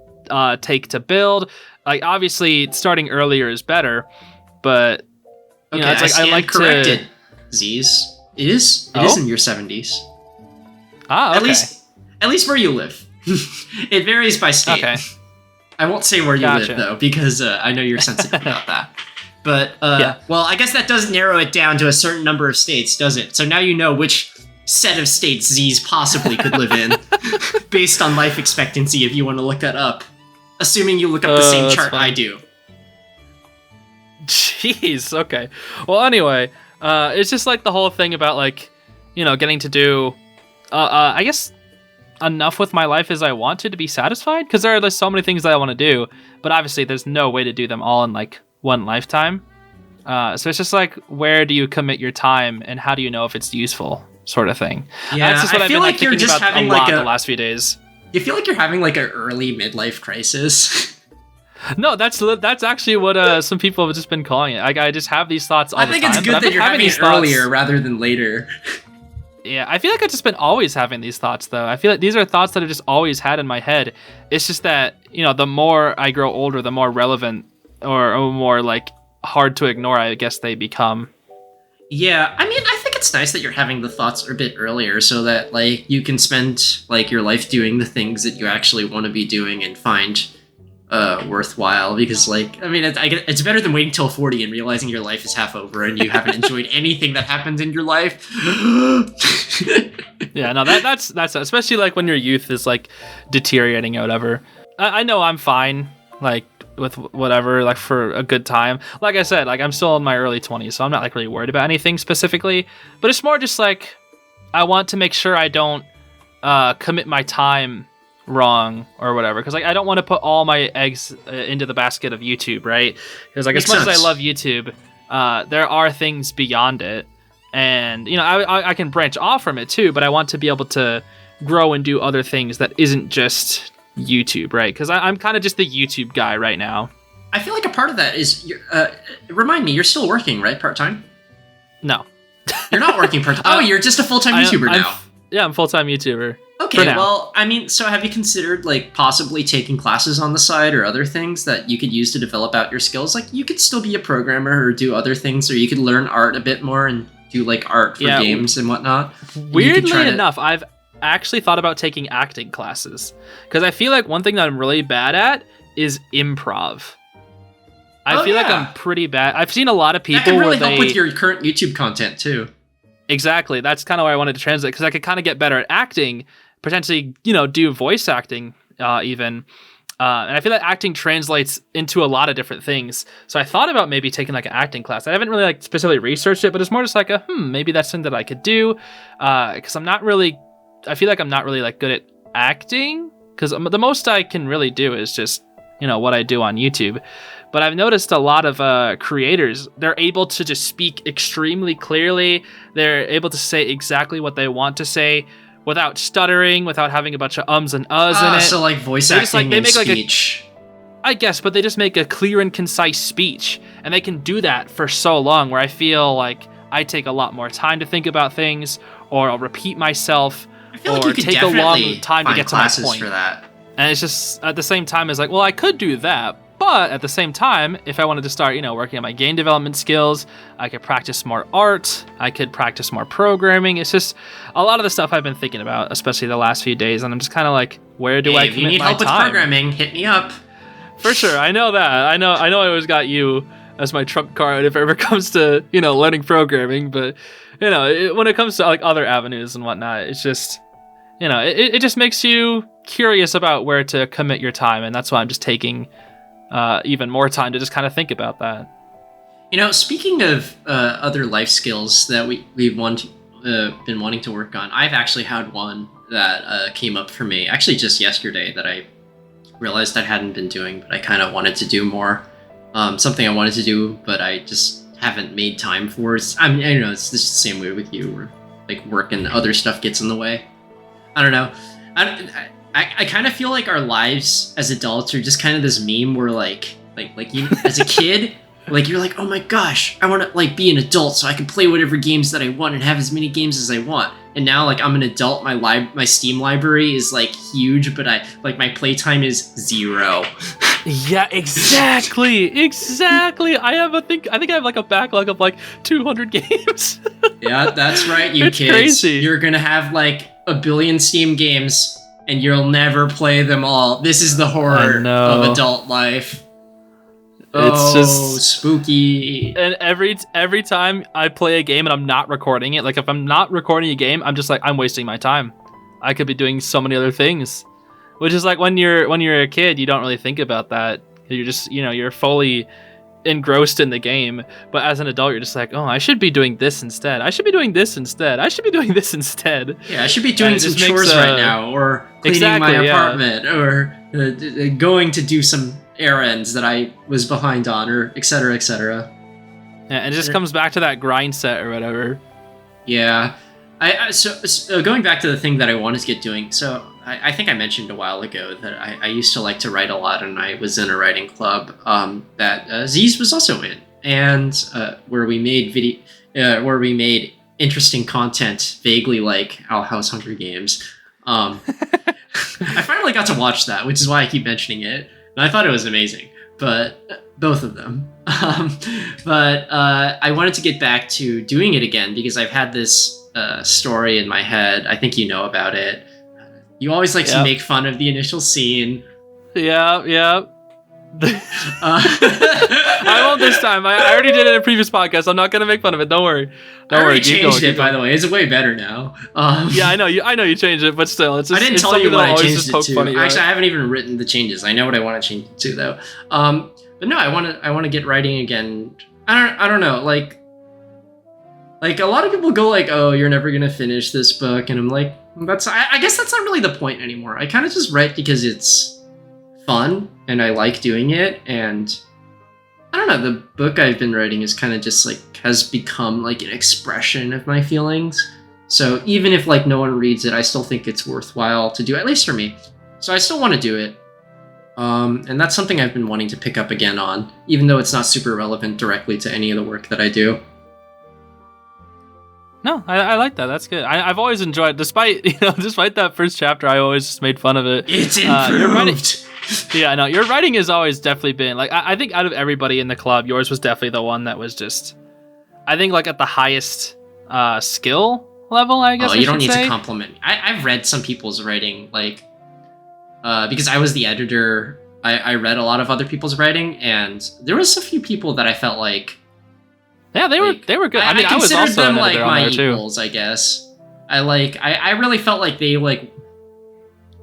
take to build? Like obviously starting earlier is better, but it's like I like corrected. To Zeez. It is in your 70s. Okay. At least where you live. It varies by state. Okay. I won't say where you live though, because I know you're sensitive about that. But well, I guess that does narrow it down to a certain number of states, does it? So now you know which set of states Zeez possibly could live in based on life expectancy, if you want to look that up. Assuming you look up the same chart I do. Jeez, okay. Well, anyway, it's just like the whole thing about like, getting to do, I guess, enough with my life as I want to be satisfied. Because there are so many things that I want to do, but obviously there's no way to do them all in like one lifetime. So it's just like, where do you commit your time, and how do you know if it's useful, sort of thing. Yeah, that's just what I I've feel been like you're thinking just about having a lot like the last few days. You feel like you're having like an early midlife crisis. No, that's actually what some people have just been calling it. I just have these thoughts all the time. I think it's good that you're having it earlier rather than later. Yeah, I feel like I've just been always having these thoughts, though. I feel like these are thoughts that I've just always had in my head. It's just that, the more I grow older, the more relevant or more like hard to ignore, I guess, they become. Yeah, I mean, I think it's nice that you're having the thoughts a bit earlier so that, like, you can spend, like, your life doing the things that you actually want to be doing and find worthwhile, because, like, I mean, it's better than waiting till 40 and realizing your life is half over and you haven't enjoyed anything that happened in your life. Yeah, no, that's especially like when your youth is like deteriorating or whatever. I know I'm fine, like, with whatever, like, for a good time. Like I said, like, I'm still in my early 20s, so I'm not like really worried about anything specifically, but it's more just like I want to make sure I don't commit my time wrong or whatever, because like I don't want to put all my eggs into the basket of YouTube, right? Because like, as much as I love YouTube, there are things beyond it, and I can branch off from it too, but I want to be able to grow and do other things that isn't just YouTube, right? Because I'm kind of just the YouTube guy right now. I feel like a part of that is remind me, you're still working, right? Part-time? No. You're not working part-time. Oh, you're just a full-time YouTuber now. Yeah, I'm a full-time YouTuber. Okay, well, I mean, so have you considered, like, possibly taking classes on the side or other things that you could use to develop out your skills? Like, you could still be a programmer or do other things, or you could learn art a bit more and do, like, art for games and whatnot. Weirdly enough, I've actually thought about taking acting classes, because I feel like one thing that I'm really bad at is improv. I feel like I'm pretty bad. I've seen a lot of people that can really help with your current YouTube content, too. Exactly. That's kind of where I wanted to translate, because I could kind of get better at acting, potentially, do voice acting even. And I feel like acting translates into a lot of different things. So I thought about maybe taking like an acting class. I haven't really like specifically researched it, but it's more just like maybe that's something that I could do. Because I feel like I'm not really like good at acting, because the most I can really do is just, what I do on YouTube. But I've noticed a lot of creators, they're able to just speak extremely clearly. They're able to say exactly what they want to say without stuttering, without having a bunch of ums and uhs in it. So like voice acting and speech. I guess, but they just make a clear and concise speech. And they can do that for so long, where I feel like I take a lot more time to think about things, or I'll repeat myself, or take a long time to get to my point. For that. And it's just, at the same time, it's like, well, I could do that. But at the same time, if I wanted to start, working on my game development skills, I could practice more art, I could practice more programming. It's just a lot of the stuff I've been thinking about, especially the last few days, and I'm just kind of like, where do I commit my time? If you need help with programming, hit me up. For sure, I know that. I know I always got you as my trump card if it ever comes to, learning programming, but, when it comes to like other avenues and whatnot, it's just, it just makes you curious about where to commit your time, and that's why I'm just taking even more time to just kind of think about that. Speaking of other life skills that we've been wanting to work on, I've actually had one that came up for me actually just yesterday that I realized I hadn't been doing, but I kind of wanted to do more. Something I wanted to do, but I just haven't made time for. It's just the same way with you, where like work and other stuff gets in the way. I don't know. I kind of feel like our lives as adults are just kind of this meme where like you as a kid, like you're like, oh my gosh, I want to like be an adult so I can play whatever games that I want and have as many games as I want. And now like I'm an adult, my Steam library is like huge, but my playtime is 0. Yeah, exactly. I think I have like a backlog of like 200 games. Yeah, that's right, you kids. Crazy. You're gonna have like a billion Steam games, and you'll never play them all. This is the horror of adult life. It's just spooky. And every time I play a game and I'm not recording it, like if I'm not recording a game, I'm just like, I'm wasting my time. I could be doing so many other things. Which is like when you're a kid, you don't really think about that. You're just, you're fully engrossed in the game. But as an adult, you're just like, oh, I should be doing this instead. I should be doing this instead. I should be doing this instead. Yeah, I should be doing some chores right now, or cleaning my apartment, or going to do some errands that I was behind on, or et cetera, et cetera. Yeah, it just comes back to that grind set or whatever. Yeah. So going back to the thing that I wanted to get doing, so I think I mentioned a while ago that I used to like to write a lot, and I was in a writing club that Zeez was also in, and where we made interesting content, vaguely like Owl House Hunger Games. I finally got to watch that, which is why I keep mentioning it, and I thought it was amazing. But both of them. But I wanted to get back to doing it again because I've had this story in my head. I think you know about it. You always like to make fun of the initial scene. Yeah. I won't this time. I already did it in a previous podcast. I'm not gonna make fun of it. Don't worry. I already changed it, by the way. It's way better now. Yeah, I know you changed it, but still, it's just, I didn't it's tell you what I changed it to. Funny, actually, I haven't even written the changes. I know what I want to change it to, though. But no, I want to get writing again. I don't know. Like a lot of people go like, "Oh, you're never gonna finish this book," and I'm like, I guess that's not really the point anymore. I kind of just write because it's fun and I like doing it, and I don't know, the book I've been writing is kind of just like has become like an expression of my feelings. So even if like no one reads it, I still think it's worthwhile to do, at least for me. So I still want to do it. And that's something I've been wanting to pick up again on, even though it's not super relevant directly to any of the work that I do. No, I like that. That's good. I've always enjoyed, despite that first chapter, I always just made fun of it. It's improved. Yeah, no, your writing has always definitely been like, I think out of everybody in the club, yours was definitely the one that was just, I think like at the highest skill level, I guess. Oh, you don't need to compliment me. I've read some people's writing, like, because I was the editor. I read a lot of other people's writing, and there was a few people that I felt like, yeah, they were good. I mean, I was considered also them an like editor my on there equals, too. I guess. I really felt like they like.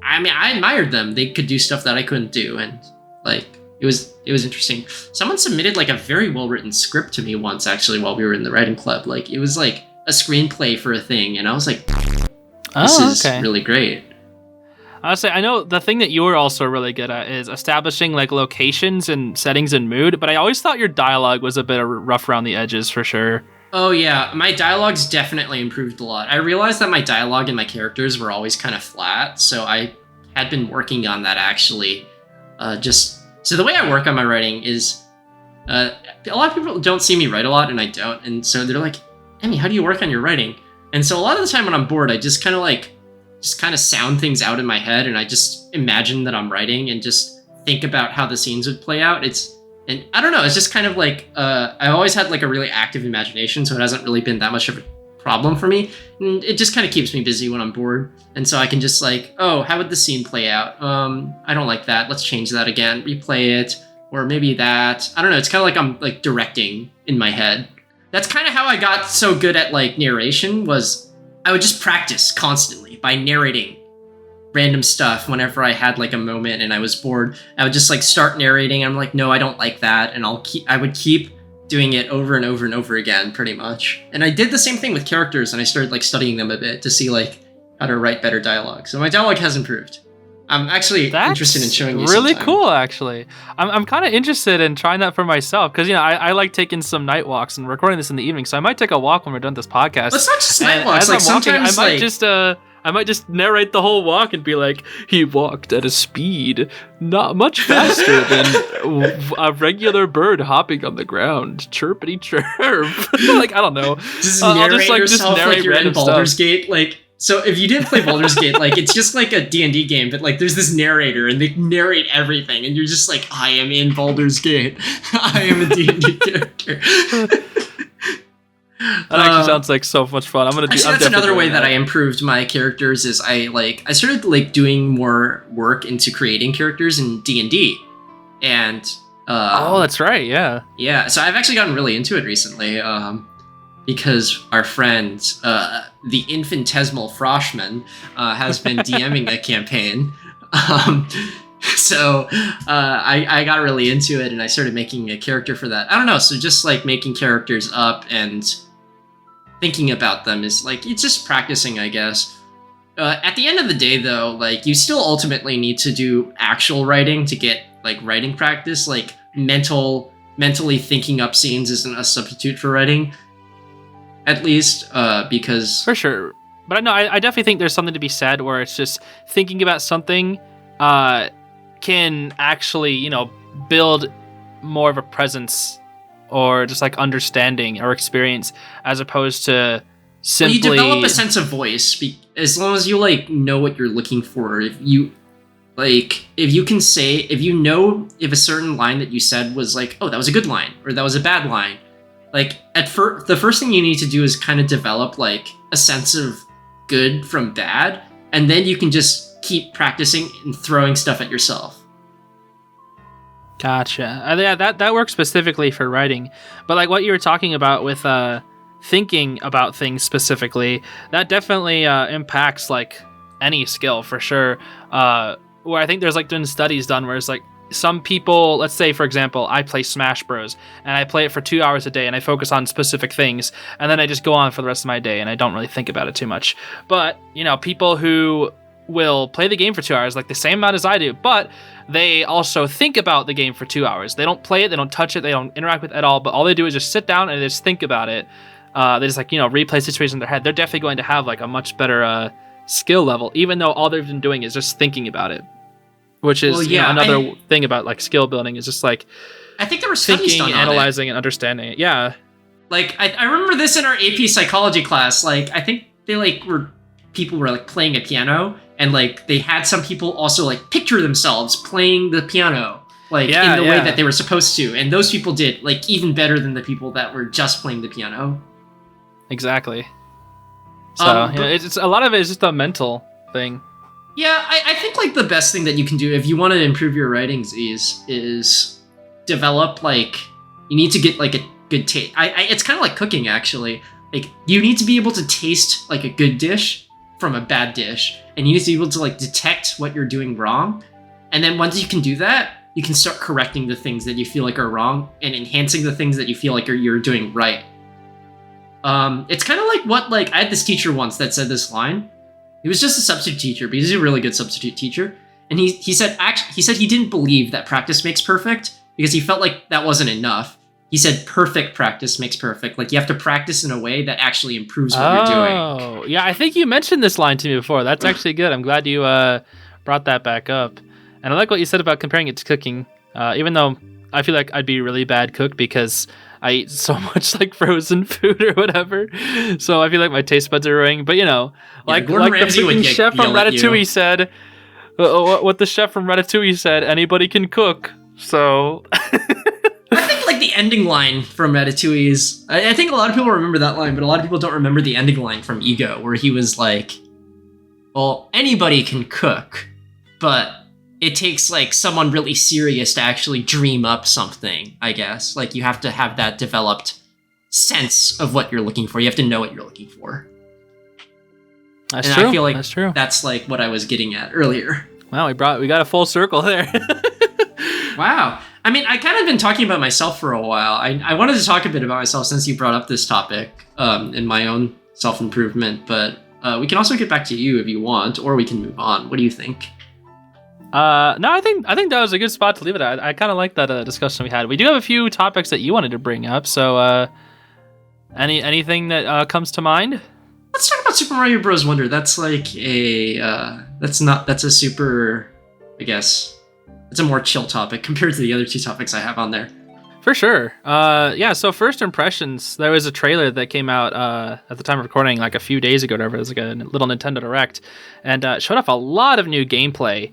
I mean, I admired them. They could do stuff that I couldn't do, and like it was interesting. Someone submitted like a very well written script to me once, actually, while we were in the writing club. Like it was like a screenplay for a thing, and I was like, "This is really great." I know the thing that you were also really good at is establishing like locations and settings and mood, but I always thought your dialogue was a bit rough around the edges for sure. Oh yeah, my dialogue's definitely improved a lot. I realized that my dialogue and my characters were always kind of flat, so I had been working on that actually. So the way I work on my writing is, a lot of people don't see me write a lot, and I don't, and so they're like, "Emmy, how do you work on your writing?" And so a lot of the time when I'm bored, I just kind of sound things out in my head, and I just imagine that I'm writing and just think about how the scenes would play out. And I don't know, it's just kind of like, I've always had like a really active imagination, so it hasn't really been that much of a problem for me. And it just kind of keeps me busy when I'm bored. And so I can just like, oh, how would the scene play out? I don't like that. Let's change that again, replay it, or maybe that. I don't know, it's kind of like I'm like directing in my head. That's kind of how I got so good at like narration, was I would just practice constantly by narrating random stuff whenever I had like a moment and I was bored. I would just like start narrating. I'm like, no, I don't like that. And I would keep doing it over and over and over again, pretty much. And I did the same thing with characters, and I started like studying them a bit to see like how to write better dialogue. So my dialogue has improved. I'm actually interested in showing you really sometime. Cool, actually. I'm kind of interested in trying that for myself, because I like taking some night walks and recording this in the evening. So I might take a walk when we're done this podcast. Let's not just night walks. As like I'm walking, sometimes I might just narrate the whole walk and be like, he walked at a speed not much faster than a regular bird hopping on the ground. Chirpity chirp. Like, I don't know. Just narrate yourself like you're in Baldur's stuff. Gate. Like, so if you didn't play Baldur's Gate, like it's just like a D&D game, but like there's this narrator and they narrate everything, and you're just like, I am in Baldur's Gate. I am a D&D character. That actually sounds like so much fun. That's another way that I improved my characters. Is I started like doing more work into creating characters in D&D, and oh, that's right, yeah. So I've actually gotten really into it recently, because our friend, the infinitesimal Froshman, has been DMing a campaign. So I got really into it, and I started making a character for that. I don't know, so just like making characters up and thinking about them is like, it's just practicing, I guess. At the end of the day, though, like you still ultimately need to do actual writing to get like writing practice. Like mentally thinking up scenes isn't a substitute for writing, at least because For sure. But no, I definitely think there's something to be said where it's just thinking about something can actually, build more of a presence or just like understanding or experience as opposed to simply... Well, you develop a sense of voice as long as you like know what you're looking for. If you can say, if a certain line that you said was like, oh, that was a good line or that was a bad line, like the first thing you need to do is kind of develop like a sense of good from bad, and then you can just keep practicing and throwing stuff at yourself. Gotcha. Yeah, that works specifically for writing. But like what you were talking about with thinking about things specifically, that definitely impacts like any skill for sure. Where I think there's like been studies done where it's like some people, let's say for example, I play Smash Bros. And I play it for 2 hours a day and I focus on specific things, and then I just go on for the rest of my day and I don't really think about it too much. But, people who will play the game for 2 hours, like the same amount as I do, but they also think about the game for 2 hours. They don't play it, they don't touch it, they don't interact with it at all, but all they do is just sit down and just think about it. They just like, replay situations in their head. They're definitely going to have like a much better skill level, even though all they've been doing is just thinking about it. Which is another thing about like skill building is just like I think there were studies thinking, done on analyzing, and understanding it. Yeah. Like I remember this in our AP psychology class. Like I think people were like playing a piano, and like they had some people also like picture themselves playing the piano like in the way that they were supposed to, and those people did like even better than the people that were just playing the piano. Exactly. So it's a lot of it is just a mental thing. Yeah, I think like the best thing that you can do if you want to improve your writings is develop like you need to get like a good taste. It's kind of like cooking actually. Like you need to be able to taste like a good dish from a bad dish, and you need to be able to like detect what you're doing wrong. And then once you can do that, you can start correcting the things that you feel like are wrong and enhancing the things that you feel like you're doing right. It's kind of like what like I had this teacher once that said this line. He was just a substitute teacher, but he's a really good substitute teacher. And he said he didn't believe that practice makes perfect because he felt like that wasn't enough. He said perfect practice makes perfect. Like you have to practice in a way that actually improves what you're doing. Oh, yeah, I think you mentioned this line to me before. That's actually good. I'm glad you brought that back up. And I like what you said about comparing it to cooking. Even though I feel like I'd be a really bad cook because I eat so much like frozen food or whatever, so I feel like my taste buds are ruining. But like the freaking chef from Ratatouille said, what the chef from Ratatouille said, anybody can cook. So I think like the ending line from Ratatouille is, I think a lot of people remember that line, but a lot of people don't remember the ending line from Ego, where he was like, well, anybody can cook, but it takes like someone really serious to actually dream up something, I guess. Like you have to have that developed sense of what you're looking for. You have to know what you're looking for. That's true. I feel like that's true. That's like what I was getting at earlier. Wow, we got a full circle there. Wow. I mean, I kind of been talking about myself for a while. I wanted to talk a bit about myself since you brought up this topic in my own self-improvement, but we can also get back to you if you want, or we can move on. What do you think? No, I think that was a good spot to leave it at. I kind of like that discussion we had. We do have a few topics that you wanted to bring up, so anything that comes to mind? Let's talk about Super Mario Bros. Wonder. That's like that's a super, I guess, it's a more chill topic compared to the other two topics I have on there. For sure. Yeah, so first impressions, there was a trailer that came out at the time of recording like a few days ago, whatever. It was like a little Nintendo Direct, and showed off a lot of new gameplay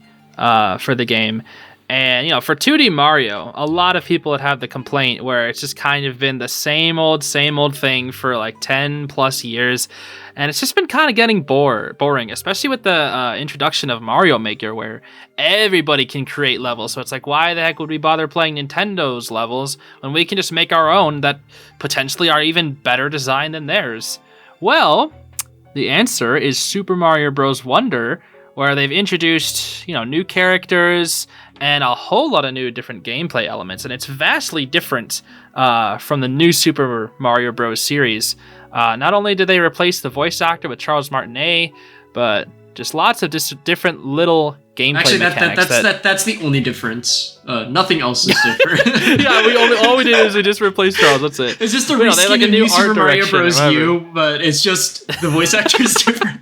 for the game. And for 2D Mario, a lot of people have the complaint where it's just kind of been the same old thing for like 10 plus years, and it's just been kind of getting boring, especially with the introduction of Mario Maker, where everybody can create levels. So it's like, why the heck would we bother playing Nintendo's levels when we can just make our own that potentially are even better designed than theirs? Well, the answer is Super Mario Bros. Wonder, where they've introduced, new characters and a whole lot of new different gameplay elements, and it's vastly different from the new Super Mario Bros. Series. Not only did they replace the voice actor with Charles Martinet, but just lots of different little gameplay Actually, mechanics. that's the only difference. Nothing else is different. Yeah, all we did is we just replaced Charles. That's it. It's just a they reskin like a of new New Super art Mario direction or Bros. whatever. U, but it's just the voice actor is different.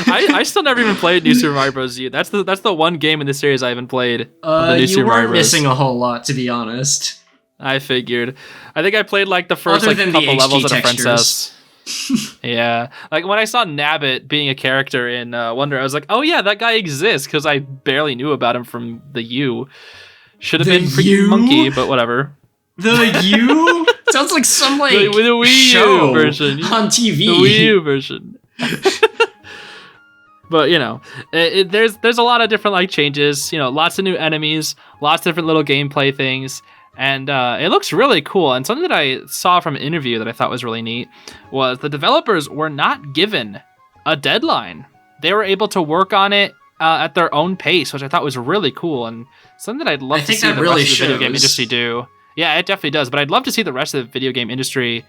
I still never even played New Super Mario Bros. U. That's the one game in the series I haven't played. Of the New You Super Mario weren't Bros. missing a whole lot, to be honest. I figured. I think I played like the first Other like than the couple HD levels of a textures. princess. Yeah, like when I saw Nabbit being a character in Wonder, I was like, oh yeah, that guy exists because I barely knew about him from the U. Should have The been freaking U? Monkey, but whatever. The U sounds like some like The Wii U show version on TV. The Wii U version. But you know, there's a lot of different like changes. You know, lots of new enemies, lots of different little gameplay things. And it looks really cool. And something that I saw from an interview that I thought was really neat was the developers were not given a deadline. They were able to work on it at their own pace, which I thought was really cool and something that I'd love to see the rest of the video game industry do. Yeah, it definitely does. But I'd love to see the rest of the video game industry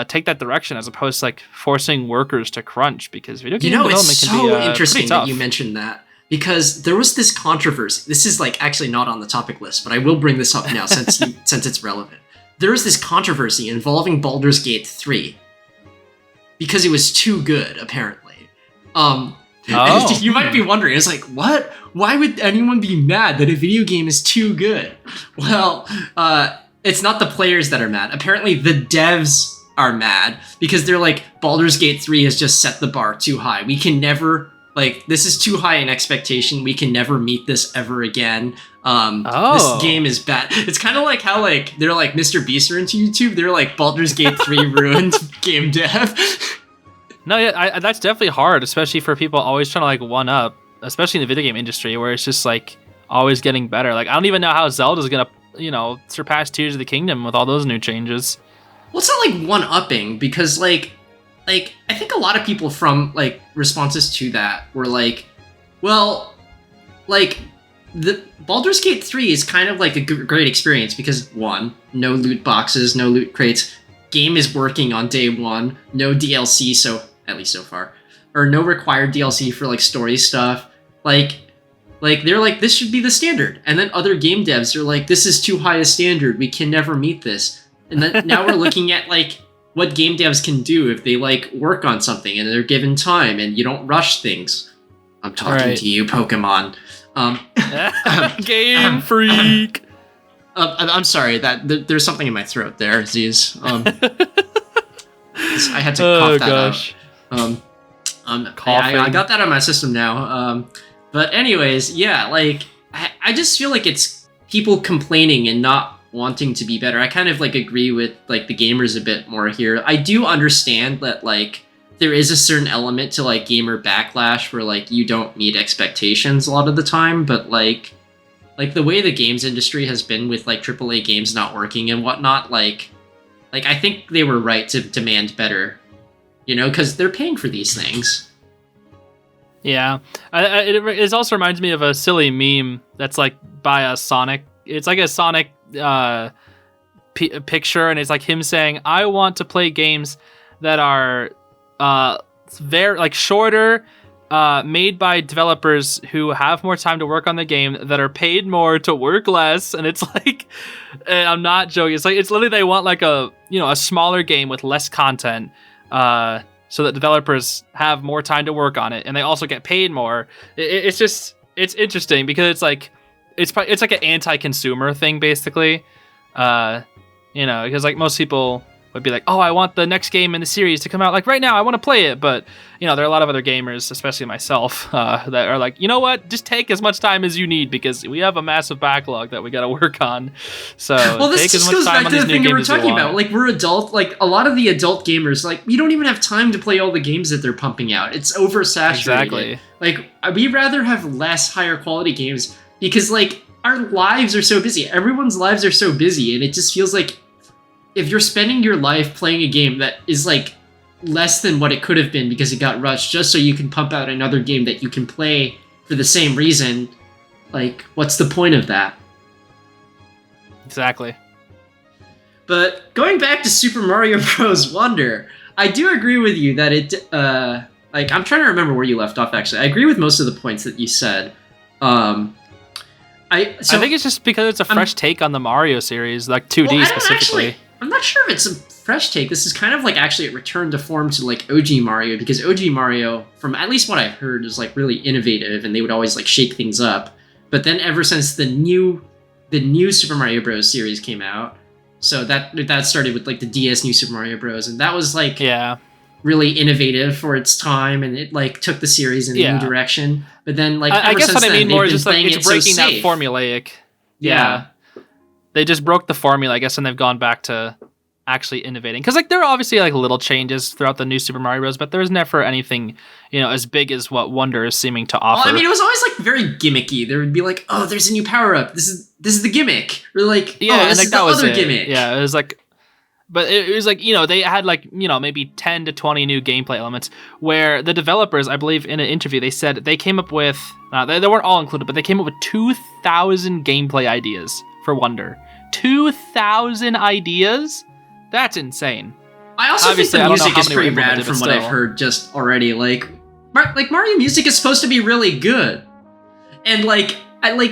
take that direction as opposed to like forcing workers to crunch, because video game development it's can be so interesting pretty tough. that you mentioned that. Because there was this controversy. This is like actually not on the topic list, but I will bring this up now since it's relevant. There was this controversy involving Baldur's Gate 3 because it was too good, apparently. You might be wondering, it's like, what? Why would anyone be mad that a video game is too good? Well, it's not the players that are mad. Apparently, the devs are mad because they're like, Baldur's Gate 3 has just set the bar too high. We can never... Like, this is too high an expectation. We can never meet this ever again. This game is bad. It's kind of like how, like, they're like, Mr. Beast are into YouTube. They're like, Baldur's Gate 3 ruined game dev. No, yeah, that's definitely hard, especially for people always trying to, like, one-up, especially in the video game industry, where it's just, like, always getting better. Like, I don't even know how Zelda's gonna, you know, surpass Tears of the Kingdom with all those new changes. Well, it's not, like, one-upping, because, like, I think a lot of people from, like, responses to that were like, well, like, the Baldur's Gate 3 is kind of like a great experience because, one, no loot boxes, no loot crates, game is working on day one, no DLC, so, at least so far, or no required DLC for, like, story stuff, like, they're like, this should be the standard, and then other game devs are like, this is too high a standard, we can never meet this, and then now we're looking at, like, what game devs can do if they like work on something and they're given time and you don't rush things. I'm talking to you, Pokemon. Game freak. I'm sorry that there's something in my throat there, Zeez. I had to cough that out. I got that on my system now. But anyways, yeah, like I just feel like it's people complaining and not wanting to be better. I kind of like agree with like the gamers a bit more here. I do understand that like there is a certain element to like gamer backlash where like you don't meet expectations a lot of the time, but like the way the games industry has been with like AAA games not working and whatnot, like I think they were right to demand better, you know, because they're paying for these things. Yeah, it also reminds me of a silly meme that's like by a Sonic. It's like a Sonic picture, and it's like him saying, I want to play games that are very like shorter, made by developers who have more time to work on the game, that are paid more to work less. And it's like, and I'm not joking, it's literally they want like a smaller game with less content, so that developers have more time to work on it and they also get paid more. It's interesting because it's like an anti-consumer thing, basically. Because like most people would be like, oh, I want the next game in the series to come out like right now. I want to play it. But, there are a lot of other gamers, especially myself, that are like, you know what? Just take as much time as you need because we have a massive backlog that we got to work on. So well, this take just as much goes time back on to these the new thing that we're games as you talking want. about. Like, we're adult. Like, a lot of the adult gamers, like, we don't even have time to play all the games that they're pumping out. It's oversaturated. Exactly. Like, we'd rather have less higher quality games because, like, our lives are so busy. Everyone's lives are so busy, and it just feels like if you're spending your life playing a game that is like less than what it could have been because it got rushed just so you can pump out another game that you can play for the same reason, like, what's the point of that? Exactly. But going back to Super Mario Bros. Wonder, I do agree with you that like I'm trying to remember where you left off. Actually, I agree with most of the points that you said. I think it's just because it's a fresh take on the Mario series, like 2D specifically. I'm not sure if it's a fresh take. This is kind of like actually a return to form to like OG Mario, because OG Mario, from at least what I've heard, is like really innovative, and they would always like shake things up. But then ever since the new Super Mario Bros. Series came out, so that started with like the DS New Super Mario Bros. And that was like really innovative for its time, and it like took the series in a new direction. But then like I guess what I mean more is just like it's breaking that formulaic. Yeah. They just broke the formula, I guess, and they've gone back to actually innovating. Because like there are obviously like little changes throughout the new Super Mario Bros., but there's never anything, as big as what Wonder is seeming to offer. Well, I mean, it was always like very gimmicky. There would be like, oh, there's a new power up. This is the gimmick. Or like, this is the other gimmick. Yeah, it was like, but it was like, they had like, maybe 10 to 20 new gameplay elements, where the developers, I believe in an interview, they said they came up with, they weren't all included, but they came up with 2,000 gameplay ideas for Wonder. 2,000 ideas? That's insane. I also think the music is pretty rad from what I've heard just already. Like Mario music is supposed to be really good. And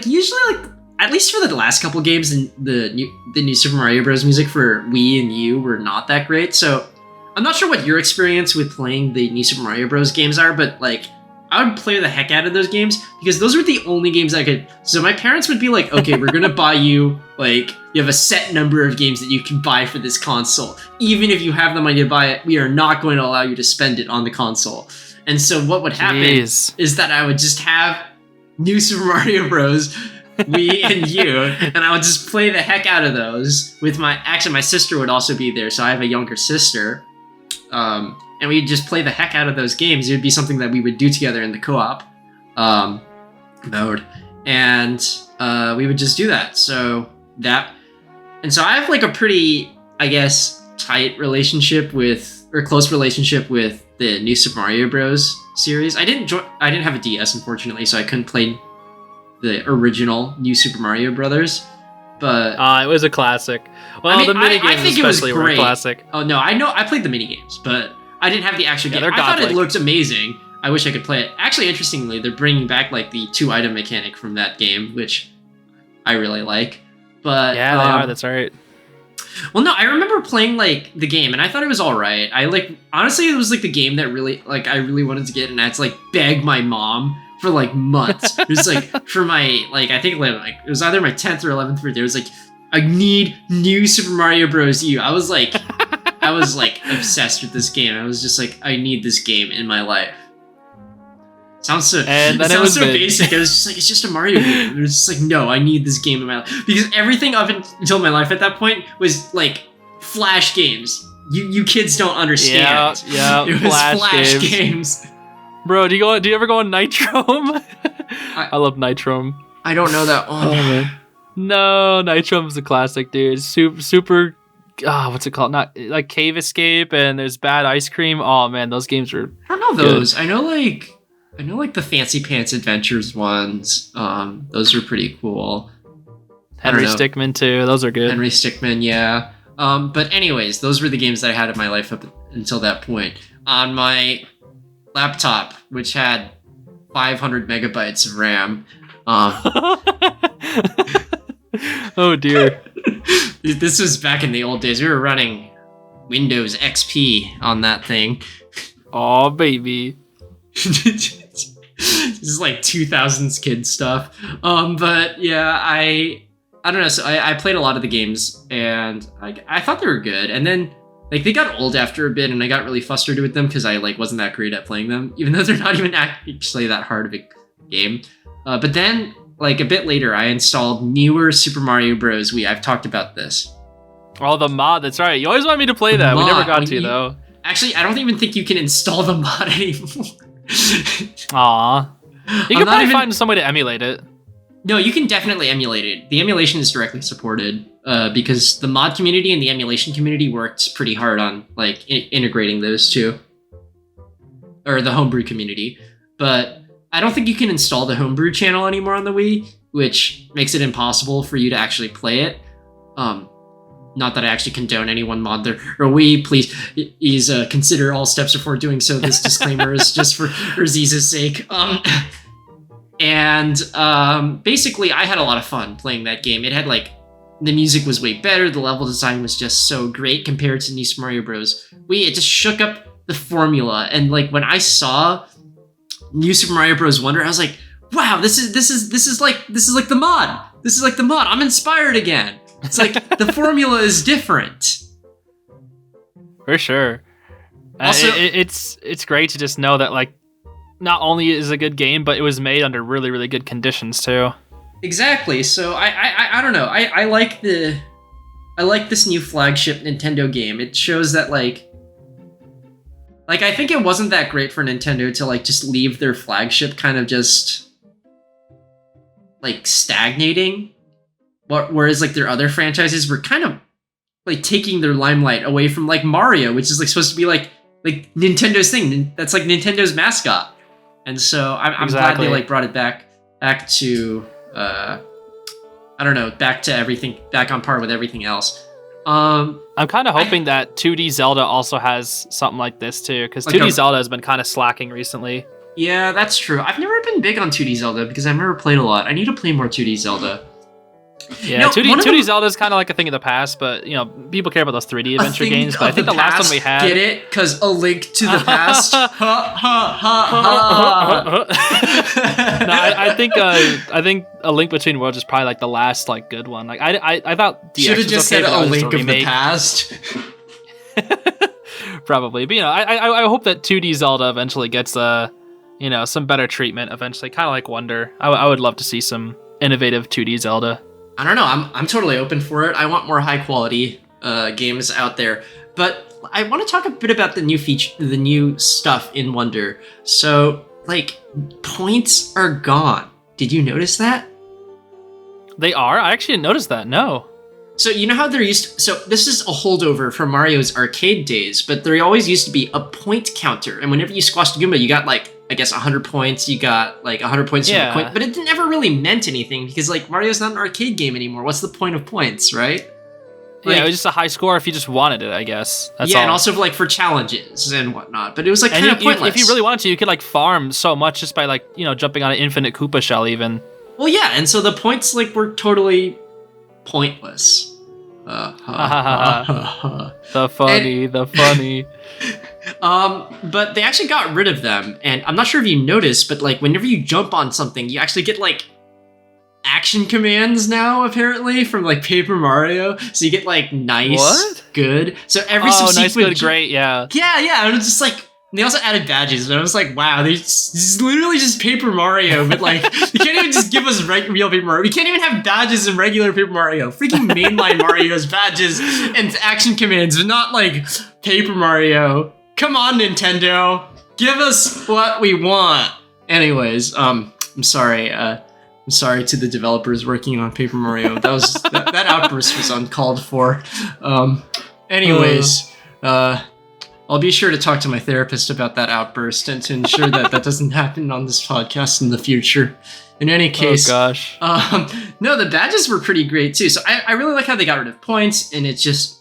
usually at least for the last couple games, the new Super Mario Bros. Music for Wii and U were not that great. So I'm not sure what your experience with playing the new Super Mario Bros. Games are, but like I would play the heck out of those games, because those were the only games I could. So my parents would be like, okay, we're gonna buy you, like, you have a set number of games that you can buy for this console. Even if you have the money to buy it, we are not going to allow you to spend it on the console. And so what would happen is that I would just have new Super Mario Bros. Wii and U, and I would just play the heck out of those with my sister would also be there, so I have a younger sister. And we'd just play the heck out of those games. It would be something that we would do together in the co-op mode. And we would just do that. So I have like a pretty, I guess, tight relationship close relationship with the new Super Mario Bros. Series. I didn't have a DS, unfortunately, so I couldn't play the original new Super Mario Brothers. But it was a classic. Well, the minigames especially were a classic. Oh no, I know I played the minigames, but I didn't have the actual game. I thought it looked amazing. I wish I could play it. Actually, interestingly, they're bringing back like the 2-item mechanic from that game, which I really like. But yeah, they are. That's right. Well, no, I remember playing like the game, and I thought it was all right. Honestly, it was like the game that really like I really wanted to get, and I had to like beg my mom for like months. It was like for my I think like it was either my 10th or 11th birthday. It was like, I need new Super Mario Bros. U. I was like obsessed with this game. I was just like, I need this game in my life. Sounds so basic. I was just like, it's just a Mario game. It was just like, no, I need this game in my life, because everything up until my life at that point was like Flash games. You kids don't understand. Yeah, it was Flash games. Bro, do you ever go on Nitrome? I love Nitrome. I don't know that one. Oh, man. No, Nitrome's a classic, dude. Super. What's it called? Not like Cave Escape, and there's Bad Ice Cream. Oh man, those games are. I don't know those. Good. I know like the Fancy Pants Adventures ones. Those were pretty cool. Henry Stickmin too. Those are good. Henry Stickmin, yeah. But anyways, those were the games that I had in my life up until that point. On my laptop, which had 500 megabytes of RAM. Oh dear. This was back in the old days. We were running Windows XP on that thing. Oh baby. This is like 2000s kid stuff. But yeah, I don't know. So I played a lot of the games, and I thought they were good. And then like they got old after a bit, and I got really frustrated with them because I like wasn't that great at playing them, even though they're not even actually that hard of a game. But then like a bit later, I installed newer Super Mario Bros. Wii. I've talked about this. Oh, the mod. That's right. You always wanted me to play that. We never got to though. Actually, I don't even think you can install the mod anymore. Aw. You can probably find some way to emulate it. No, you can definitely emulate it. The emulation is directly supported because the mod community and the emulation community worked pretty hard on like integrating those two. Or the homebrew community. But I don't think you can install the homebrew channel anymore on the Wii, which makes it impossible for you to actually play it. not that I actually condone anyone mod their or Wii. Please consider all steps before doing so. This disclaimer is just for Zeez's sake. Basically, I had a lot of fun playing that game. It had like the music was way better. The level design was just so great compared to New Super Mario Bros. Wii. It just shook up the formula. And like when I saw New Super Mario Bros. Wonder, I was like, wow, this is like the mod. This is like the mod. I'm inspired again. It's like the formula is different. For sure. Also, it's great to just know that like not only is it a good game, but it was made under really, really good conditions too. Exactly. So I don't know. I like this new flagship Nintendo game. It shows that like I think it wasn't that great for Nintendo to like just leave their flagship kind of just like stagnating. Whereas like their other franchises were kind of like taking their limelight away from like Mario, which is like supposed to be like Nintendo's thing. That's like Nintendo's mascot. And so I'm glad they like brought it back to I don't know, back to everything, back on par with everything else. I'm kind of hoping that 2D Zelda also has something like this too, because 2D Zelda has been kind of slacking recently. Yeah, that's true. I've never been big on 2D Zelda because I've never played a lot. I need to play more 2D Zelda. Yeah, no, 2D Zelda is kind of like a thing of the past, but you know, people care about those 3D adventure games. But I think the last one we had, get it? Because A Link to the Past. No, I think A Link Between Worlds is probably like the last like good one. Like I thought DX should have just okay, said A Link of the Past. Probably, but you know, I hope that 2D Zelda eventually gets some better treatment eventually, kind of like Wonder. I would love to see some innovative 2D Zelda. I don't know. I'm totally open for it. I want more high quality games out there. But I want to talk a bit about the new stuff in Wonder. So, like, points are gone. Did you notice that? They are? I actually didn't notice that. No. So you know how so this is a holdover from Mario's arcade days, but there always used to be a point counter, and whenever you squashed a Goomba, you got like, I guess 100 points, you got like 100 points from the coin, but it never really meant anything because like Mario's not an arcade game anymore. What's the point of points, right? Like, yeah, it was just a high score if you just wanted it, I guess. That's yeah, all. And also like for challenges and whatnot, but it was like kind of pointless. If you really wanted to, you could like farm so much just by like, jumping on an infinite Koopa shell even. Well, yeah, and so the points like were totally pointless. The funny. But they actually got rid of them, and I'm not sure if you noticed, but like whenever you jump on something, you actually get like action commands now, apparently, from like Paper Mario. So you get like nice, good. So every subsequent nice, good, great, yeah. Yeah, and it's just like they also added badges, and I was like, wow, this is literally just Paper Mario, but like you can't even just give us real Paper Mario. We can't even have badges in regular Paper Mario. Freaking mainline Mario has badges and action commands, but not like Paper Mario. Come on, Nintendo, give us what we want. Anyways, I'm sorry. I'm sorry to the developers working on Paper Mario. That outburst was uncalled for. Anyways, I'll be sure to talk to my therapist about that outburst and to ensure that doesn't happen on this podcast in the future. In any case, no, the badges were pretty great too. So I really like how they got rid of points, and it's just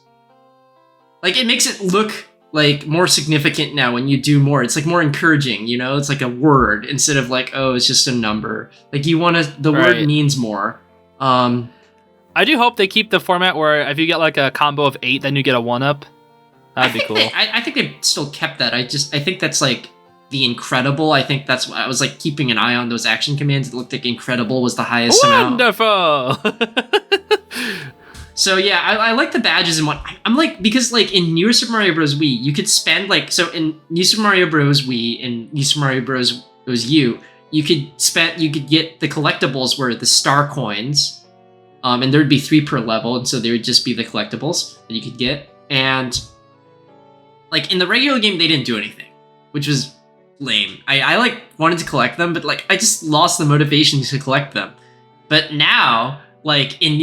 like it makes it look like more significant now when you do more. It's like more encouraging, it's like a word instead of like, oh, it's just a number. Like the word means more. I do hope they keep the format where if you get like a combo of 8, then you get a 1-up. That'd be cool. I think they've still kept that. I think that's like the Incredible. I think that's why I was like keeping an eye on those action commands. It looked like Incredible was the highest amount. Wonderful! So yeah, I like the badges and what I'm like, because like in New Super Mario Bros. Wii, you could spend like, so in New Super Mario Bros. Wii and New Super Mario Bros. U, you could get the collectibles were the star coins, and there'd be 3 per level, and so there would just be the collectibles that you could get. And like in the regular game, they didn't do anything, which was lame. I like wanted to collect them, but like I just lost the motivation to collect them. But now, like in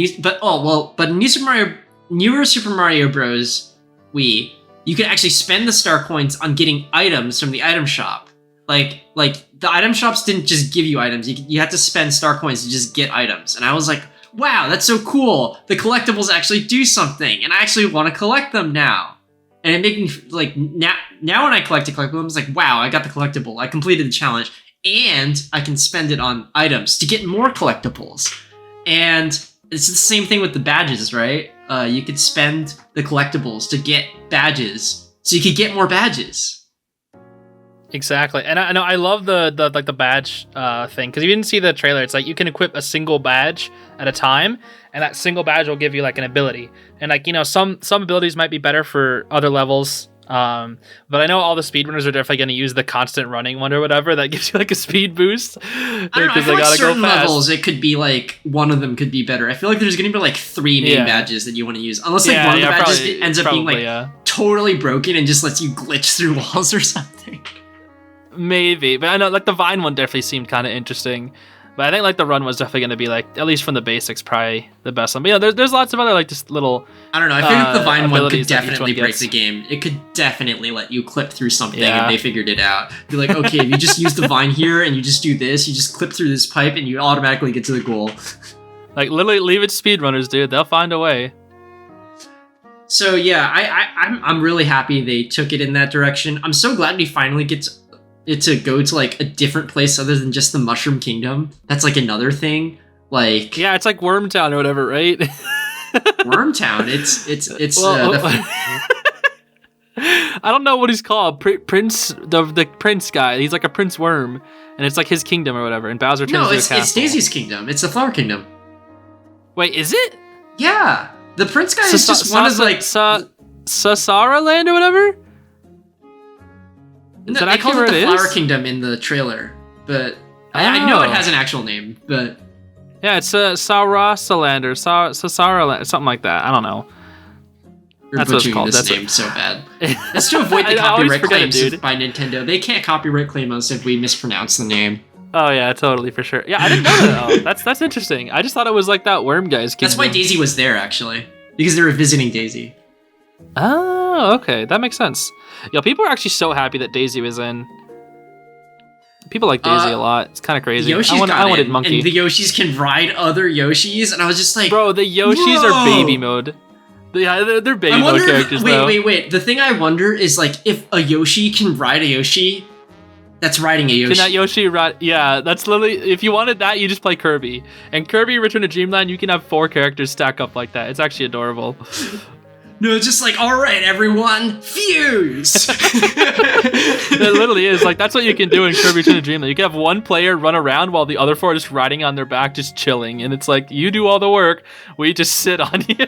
newer Super Mario Bros. Wii, you can actually spend the star coins on getting items from the item shop. Like the item shops didn't just give you items; you had to spend star coins to just get items. And I was like, wow, that's so cool. The collectibles actually do something, and I actually want to collect them now. And it made me like now when I collect a collectible, I'm just like, wow, I got the collectible. I completed the challenge, and I can spend it on items to get more collectibles. And it's the same thing with the badges, right? You could spend the collectibles to get badges, so you could get more badges. Exactly, and I know I love the like the badge thing, because if you didn't see the trailer, it's like you can equip a single badge at a time, and that single badge will give you like an ability. And like, you know, some abilities might be better for other levels, but I know all the speedrunners are definitely going to use the constant running one or whatever that gives you like a speed boost. I don't know. I feel like certain levels, it could be like one of them could be better. I feel like there's going to be like 3 main badges that you want to use, unless like one of the badges ends up being like totally broken and just lets you glitch through walls or something. Maybe, but I know like the Vine one definitely seemed kind of interesting. But I think like the run was definitely going to be like, at least from the basics, probably the best one. But yeah, there's lots of other like just little. I don't know. I think the Vine one could definitely break the game. It could definitely let you clip through something, and they figured it out. Be like, okay, if you just use the Vine here and you just do this, you just clip through this pipe and you automatically get to the goal. Like literally, leave it to speedrunners, dude. They'll find a way. So yeah, I'm really happy they took it in that direction. I'm so glad we finally get it to go to like a different place other than just the Mushroom Kingdom. That's like another thing. Like, yeah, it's like Wormtown or whatever, right? Wormtown. It's. Well, I don't know what he's called. Prince, the Prince guy. He's like a Prince Worm, and it's like his kingdom or whatever. And Bowser turns into a castle. It's Daisy's kingdom. It's the Flower Kingdom. Wait, is it? Yeah, the Prince guy is just one of like Sasara Land or whatever. No, they called it the Flower Kingdom in the trailer, but I know it has an actual name, but... Yeah, it's Sarasaland or Sasaraland, something like that. I don't know. That's what it's called. This name so bad. That's to avoid the copyright claims by Nintendo. They can't copyright claim us if we mispronounce the name. Oh yeah, totally, for sure. Yeah, I didn't know that. That's interesting. I just thought it was like that worm guy's kingdom. That's why Daisy was there, actually. Because they were visiting Daisy. Oh, okay. That makes sense. Yo, people are actually so happy that Daisy was in. People like Daisy a lot. It's kind of crazy. I wanted Monkey. And the Yoshis can ride other Yoshis, and I was just like... Bro, the Yoshis are baby mode. Yeah, they're baby mode characters, though. Wait. The thing I wonder is, like, if a Yoshi can ride a Yoshi, that's riding a Yoshi. Can that Yoshi ride? Yeah, that's literally... If you wanted that, you just play Kirby. And Kirby Return to Dreamland, you can have 4 characters stack up like that. It's actually adorable. No, it's just like, all right, everyone, fuse! It literally is. Like, that's what you can do in Kirby Return to Dreamland. You can have one player run around while the other 4 are just riding on their back, just chilling. And it's like, you do all the work, we just sit on you.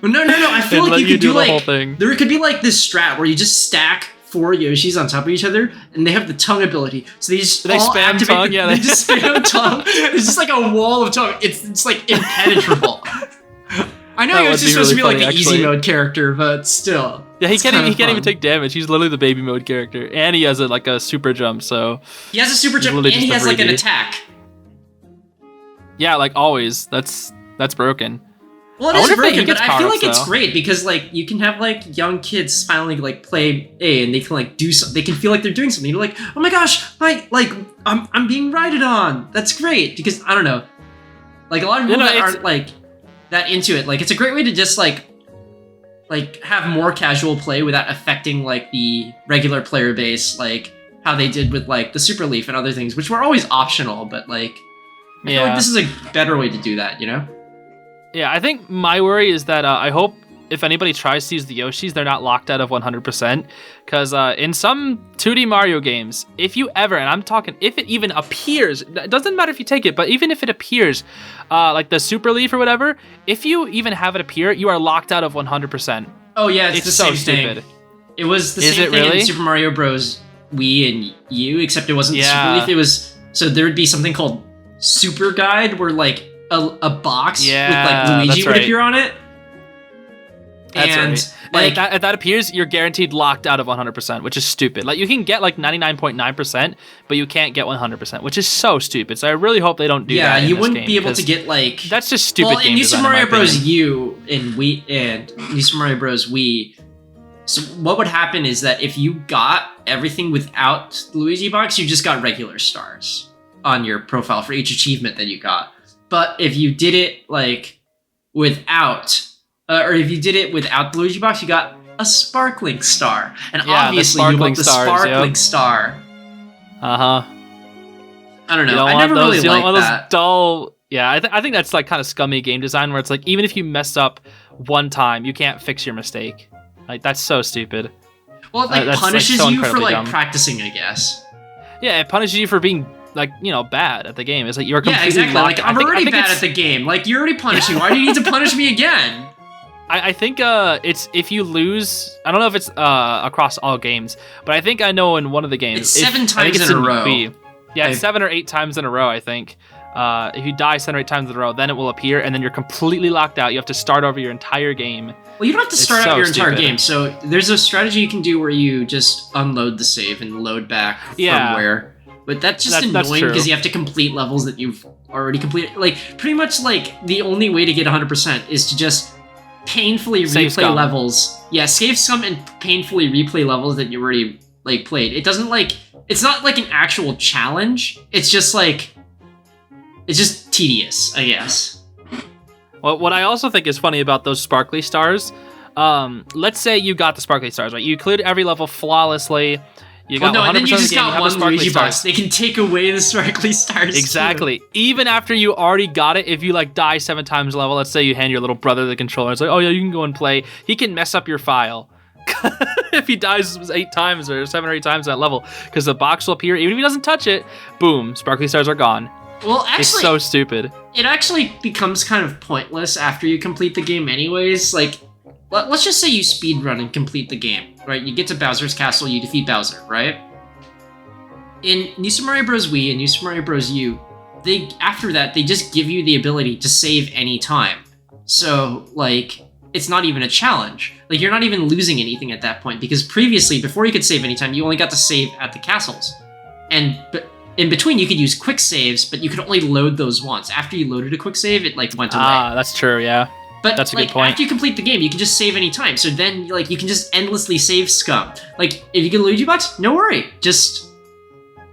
No. I feel like you could do like, the whole thing. There could be like this strat where you just stack 4 Yoshis on top of each other, and they have the tongue ability. So they just spam tongue? They just spam tongue. It's just like a wall of tongue. It's like impenetrable. I know Yoshi's supposed to be like the easy mode character, but still. Yeah, he can't even take damage. He's literally the baby mode character, and he has a super jump. So he has a super jump, and he has like an attack. Yeah, like always. That's broken. Well, it is broken, but I feel like it's great because like you can have like young kids finally like play and they can like do something. They can feel like they're doing something. You're like, oh my gosh, I'm being rided on. That's great because I don't know, like a lot of people that aren't like that into it. Like it's a great way to just like have more casual play without affecting like the regular player base, like how they did with like the Super Leaf and other things, which were always optional. But like, I feel like this is a better way to do that, you know? Yeah, I think my worry is that I hope if anybody tries to use the Yoshis, they're not locked out of 100%. Because in some 2D Mario games, if you ever, and I'm talking, if it even appears, it doesn't matter if you take it, but even if it appears, like the Super Leaf or whatever, if you even have it appear, you are locked out of 100%. Oh yeah, it's the same thing. It was the same thing in Super Mario Bros. Wii and U, except it wasn't the Super Leaf. It was, so there would be something called Super Guide, where like a box with like Luigi would appear on it. That's right. Like, if that appears, you're guaranteed locked out of 100%, which is stupid. Like you can get like 99.9%, but you can't get 100%, which is so stupid. So I really hope they don't do that. Yeah, you wouldn't be able to get like that's just stupid. Well, in New Super Mario Bros. U and Wii and New Super Mario Bros. Wii, so what would happen is that if you got everything without the Luigi box, you just got regular stars on your profile for each achievement that you got. But if you did it like without, or if you did it without the Luigi box, you got a sparkling star, and obviously you want the sparkling star. I don't know. I never really liked that. Dull. Yeah, I think that's like kind of scummy game design where it's like even if you mess up one time, you can't fix your mistake. Like that's so stupid. Well, it like punishes you for like practicing, I guess. Yeah, it punishes you for being like, bad at the game. It's like you're completely exactly. Like I'm already bad at the game. Like you're already punishing. Why do you need to punish me again? I think it's if you lose. I don't know if it's across all games, but I think I know in one of the games it's 7 times in a row. Yeah, it's 7 or 8 times in a row. I think. If you die 7 or 8 times in a row, then it will appear, and then you're completely locked out. You have to start over your entire game. Well, you don't have to start out your entire game. So there's a strategy you can do where you just unload the save and load back from where. But that's just annoying because you have to complete levels that you've already completed. Like pretty much like the only way to get 100% is to just painfully replay levels. Yeah, save scum and painfully replay levels that you already like played. It doesn't like it's not like an actual challenge. It's just like. It's just tedious, I guess. Well, what I also think is funny about those sparkly stars, let's say you got the sparkly stars, right? You cleared every level flawlessly. You got 100% and then you just of the game, got one Luigi box. They can take away the sparkly stars. Exactly. Too. Even after you already got it, if you like die 7 times a level, let's say you hand your little brother the controller, it's like, oh yeah, you can go and play. He can mess up your file. If he dies 8 times or 7 or 8 times that level, because the box will appear, even if he doesn't touch it, boom, sparkly stars are gone. Well, actually, it's so stupid. It actually becomes kind of pointless after you complete the game anyways. Like, let's just say you speedrun and complete the game, right? You get to Bowser's Castle, you defeat Bowser, right? In New Super Mario Bros. Wii and New Super Mario Bros. U, after that, they just give you the ability to save any time. So, like, it's not even a challenge. Like, you're not even losing anything at that point, because previously, before you could save anytime, you only got to save at the castles. But in between, you could use quick saves, but you could only load those once. After you loaded a quick save, it like went away. That's true, yeah. But that's a good point. After you complete the game, you can just save any time. So then, like, you can just endlessly save scum. Like, if you get a Luigi box, no worry. Just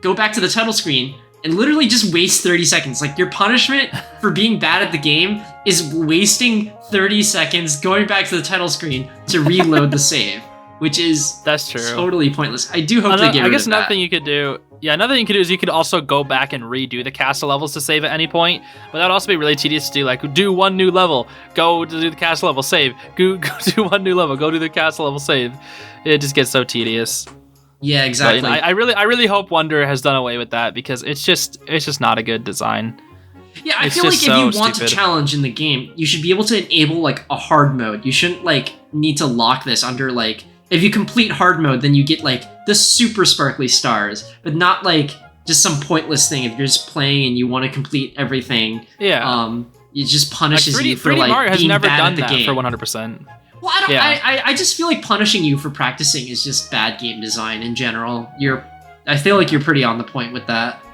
go back to the title screen and literally just waste 30 seconds. Like, your punishment for being bad at the game is wasting 30 seconds going back to the title screen to reload the save, which is totally pointless. I do hope they get rid of that. I guess another thing you could do. Yeah, another thing you could do is you could also go back and redo the castle levels to save at any point. But that'd also be really tedious to do. Like, do one new level, go to do the castle level, save. Go do one new level, go do the castle level, save. It just gets so tedious. Yeah, exactly. But, I really hope Wonder has done away with that because it's just not a good design. Yeah, I feel like if you want a challenge in the game, you should be able to enable like a hard mode. You shouldn't like need to lock this under like. If you complete hard mode, then you get, like, the super sparkly stars, but not, like, just some pointless thing. If you're just playing and you want to complete everything, it just punishes you for, like, Mario has being never bad done at the that game. For 100%. Well, I just feel like punishing you for practicing is just bad game design in general. I feel like you're pretty on the point with that.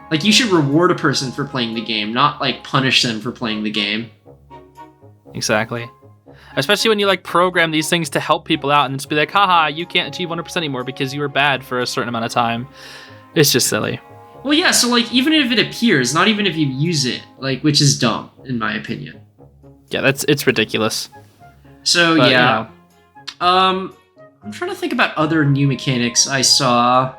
Like, you should reward a person for playing the game, not, like, punish them for playing the game. Exactly. Especially when you like program these things to help people out and just be like, haha, you can't achieve 100% anymore because you were bad for a certain amount of time. It's just silly. Well, yeah, so like even if it appears, not even if you use it, like, which is dumb in my opinion. Yeah, it's ridiculous. So but, yeah. I'm trying to think about other new mechanics I saw.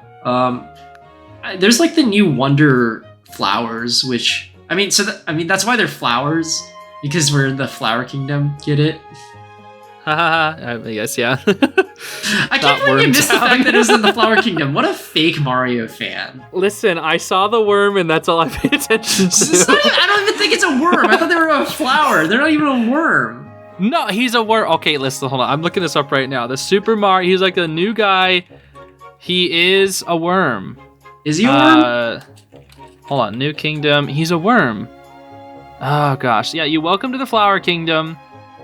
There's like the new Wonder flowers, which that's why they're flowers. Because we're in the Flower Kingdom, get it? I guess, yeah. I can't believe you missed the fact that it was in the Flower Kingdom. What a fake Mario fan. Listen, I saw the worm and that's all I paid attention to. I don't even think it's a worm. I thought they were a flower. They're not even a worm. No, he's a worm. Okay, listen, hold on. I'm looking this up right now. The Super Mario, he's like a new guy. He is a worm. Is he a worm? Hold on, New Kingdom. He's a worm. Oh gosh, yeah, you welcome to the Flower Kingdom,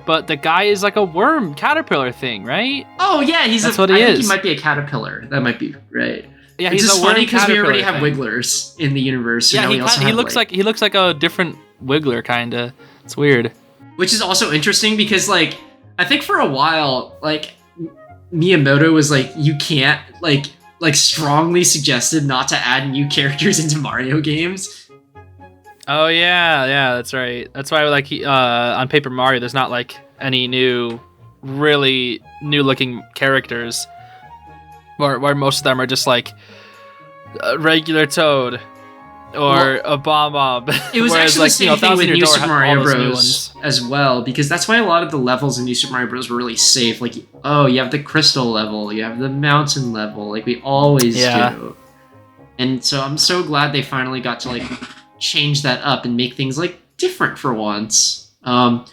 but the guy is like a worm caterpillar thing, right? Oh yeah, that's what he is. I think he might be a caterpillar. That might be right. Yeah, he's just funny because we already have Wigglers in the universe. So yeah, he looks like a different Wiggler kinda. It's weird. Which is also interesting because like I think for a while like Miyamoto was like you can't like strongly suggested not to add new characters into Mario games. Oh yeah, that's right. That's why like on Paper Mario, there's not like any really new looking characters, where most of them are just like a regular Toad or a Bomb. It was Whereas, actually like, the same thing Thousand with Year New Door Super had Mario all those new Bros. ones. As well, because that's why a lot of the levels in New Super Mario Bros. Were really safe. Like, oh, you have the crystal level, you have the mountain level, like we always do. And so I'm so glad they finally got to like change that up and make things like different for once. I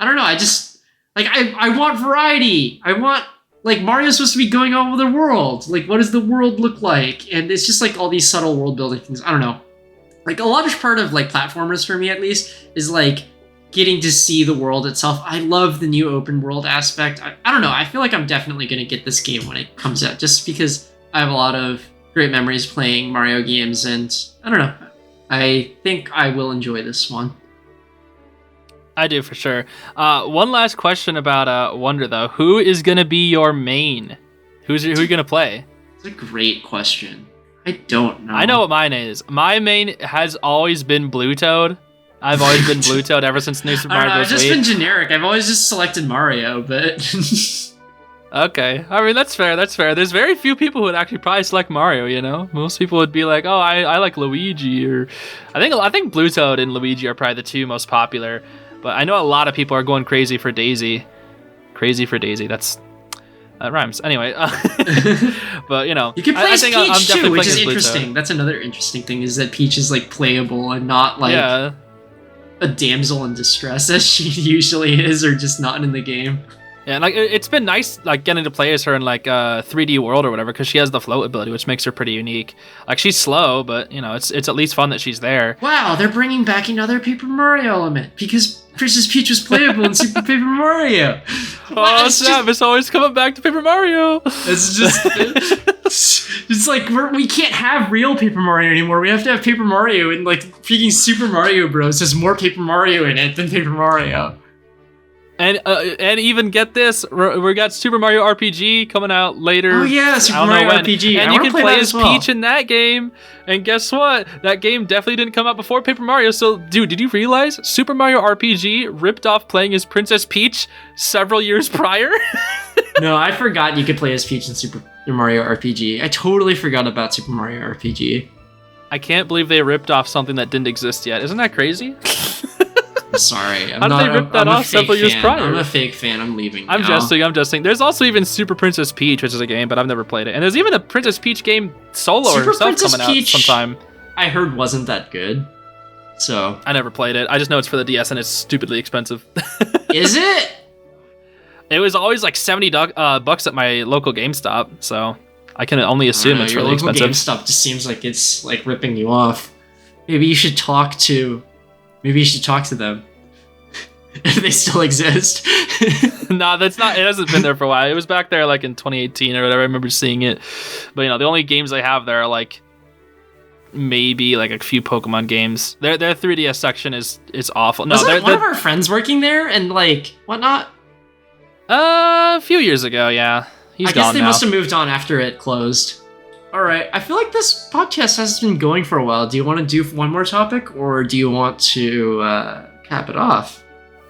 don't know. I just like I want variety. I want like Mario's supposed to be going all over the world. Like, what does the world look like? And it's just like all these subtle world building things. I don't know. Like a large part of like platformers for me at least is like getting to see the world itself. I love the new open world aspect. I don't know. I feel like I'm definitely gonna get this game when it comes out, just because I have a lot of great memories playing Mario games, and I don't know. I think I will enjoy this one. I do for sure. One last question about Wonder though. Who is gonna be your main? Who are you gonna play? It's a great question. I don't know. I know what mine is. My main has always been Blue Toad. I've always been Blue Toad ever since New Super Mario Bros. I've just been generic. I've always just selected Mario, but Okay, I mean that's fair. There's very few people who would actually probably select Mario. You know, most people would be like, "Oh, I like Luigi," or I think Blue Toad and Luigi are probably the two most popular. But I know a lot of people are going crazy for Daisy. Crazy for Daisy. That rhymes. Anyway, but you know, you can play as Peach I'm too, which is Blue interesting. Toad. That's another interesting thing, is that Peach is like playable and not like a damsel in distress as she usually is, or just not in the game. Yeah, and like it's been nice like getting to play as her in like 3D World or whatever, because she has the float ability, which makes her pretty unique. Like she's slow, but you know it's at least fun that she's there. Wow, they're bringing back another Paper Mario element because Princess Peach was playable in Super Paper Mario. Oh snap! It's always coming back to Paper Mario. It's just it's like we can't have real Paper Mario anymore. We have to have Paper Mario, and like freaking Super Mario Bros. Has more Paper Mario in it than Paper Mario. And even get this, we got Super Mario RPG coming out later. Oh yeah, Super Mario RPG. And you can play as Peach in that game. And guess what? That game definitely didn't come out before Paper Mario. So, dude, did you realize Super Mario RPG ripped off playing as Princess Peach several years prior? No, I forgot you could play as Peach in Super Mario RPG. I totally forgot about Super Mario RPG. I can't believe they ripped off something that didn't exist yet. Isn't that crazy? I'm sorry. How did they rip that off several years prior? I'm a fake fan. I'm leaving now. I'm jesting. There's also even Super Princess Peach, which is a game, but I've never played it. And there's even a Princess Peach game solo herself coming out sometime. I heard wasn't that good. So I never played it. I just know it's for the DS and it's stupidly expensive. Is it? It was always like $70 bucks at my local GameStop, so I can only assume it's really expensive. GameStop just seems like it's like ripping you off. Maybe you should talk to them. If they still exist. Nah, that's not. It hasn't been there for a while. It was back there like in 2018 or whatever. I remember seeing it. But you know, the only games I have there are like maybe like a few Pokemon games. Their 3DS section is awful. No, wasn't one of our friends working there and like whatnot? A few years ago, yeah. I guess they must have moved on after it closed. All right, I feel like this podcast has been going for a while. Do you want to do one more topic, or do you want to cap it off?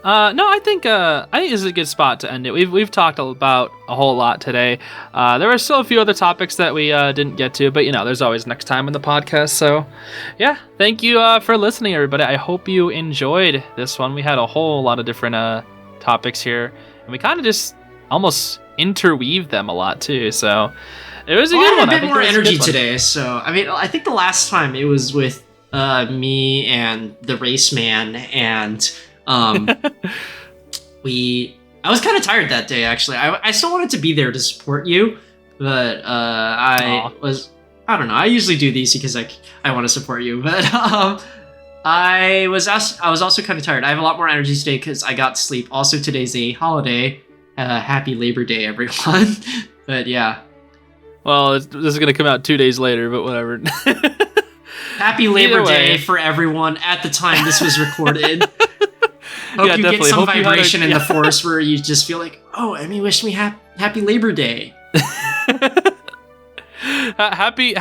No, I think this is a good spot to end it. We've talked about a whole lot today. There were still a few other topics that we didn't get to, but you know, there's always next time in the podcast. So, yeah, thank you for listening, everybody. I hope you enjoyed this one. We had a whole lot of different topics here, and we kind of just almost interweave them a lot too. So, it was a good one. I had a bit more energy today. So, I mean, I think the last time it was with me and the Race Man and. I was kind of tired that day, actually. I still wanted to be there to support you, but I don't know. I usually do these because I want to support you, but I was also kind of tired. I have a lot more energy today because I got sleep. Also, today's a holiday. Happy Labor Day, everyone. But yeah. Well, this is going to come out 2 days later, but whatever. Happy Labor Day for everyone at the time this was recorded. Hope you get some vibration in the force where you just feel like, oh, Emmy wished me happy Labor Day. happy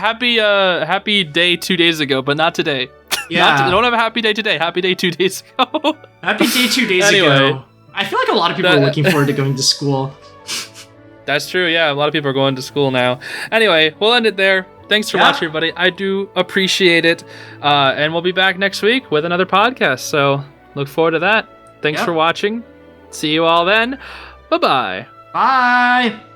day 2 days ago, but not today. Yeah. Don't have a happy day today. Happy day 2 days ago. Happy day 2 days Anyway. ago. I feel like a lot of people are looking forward to going to school. That's true. Yeah, a lot of people are going to school now. Anyway, we'll end it there. Thanks for watching, everybody. I do appreciate it. And we'll be back next week with another podcast. So look forward to that. Thanks for watching. See you all then. Bye-bye. Bye.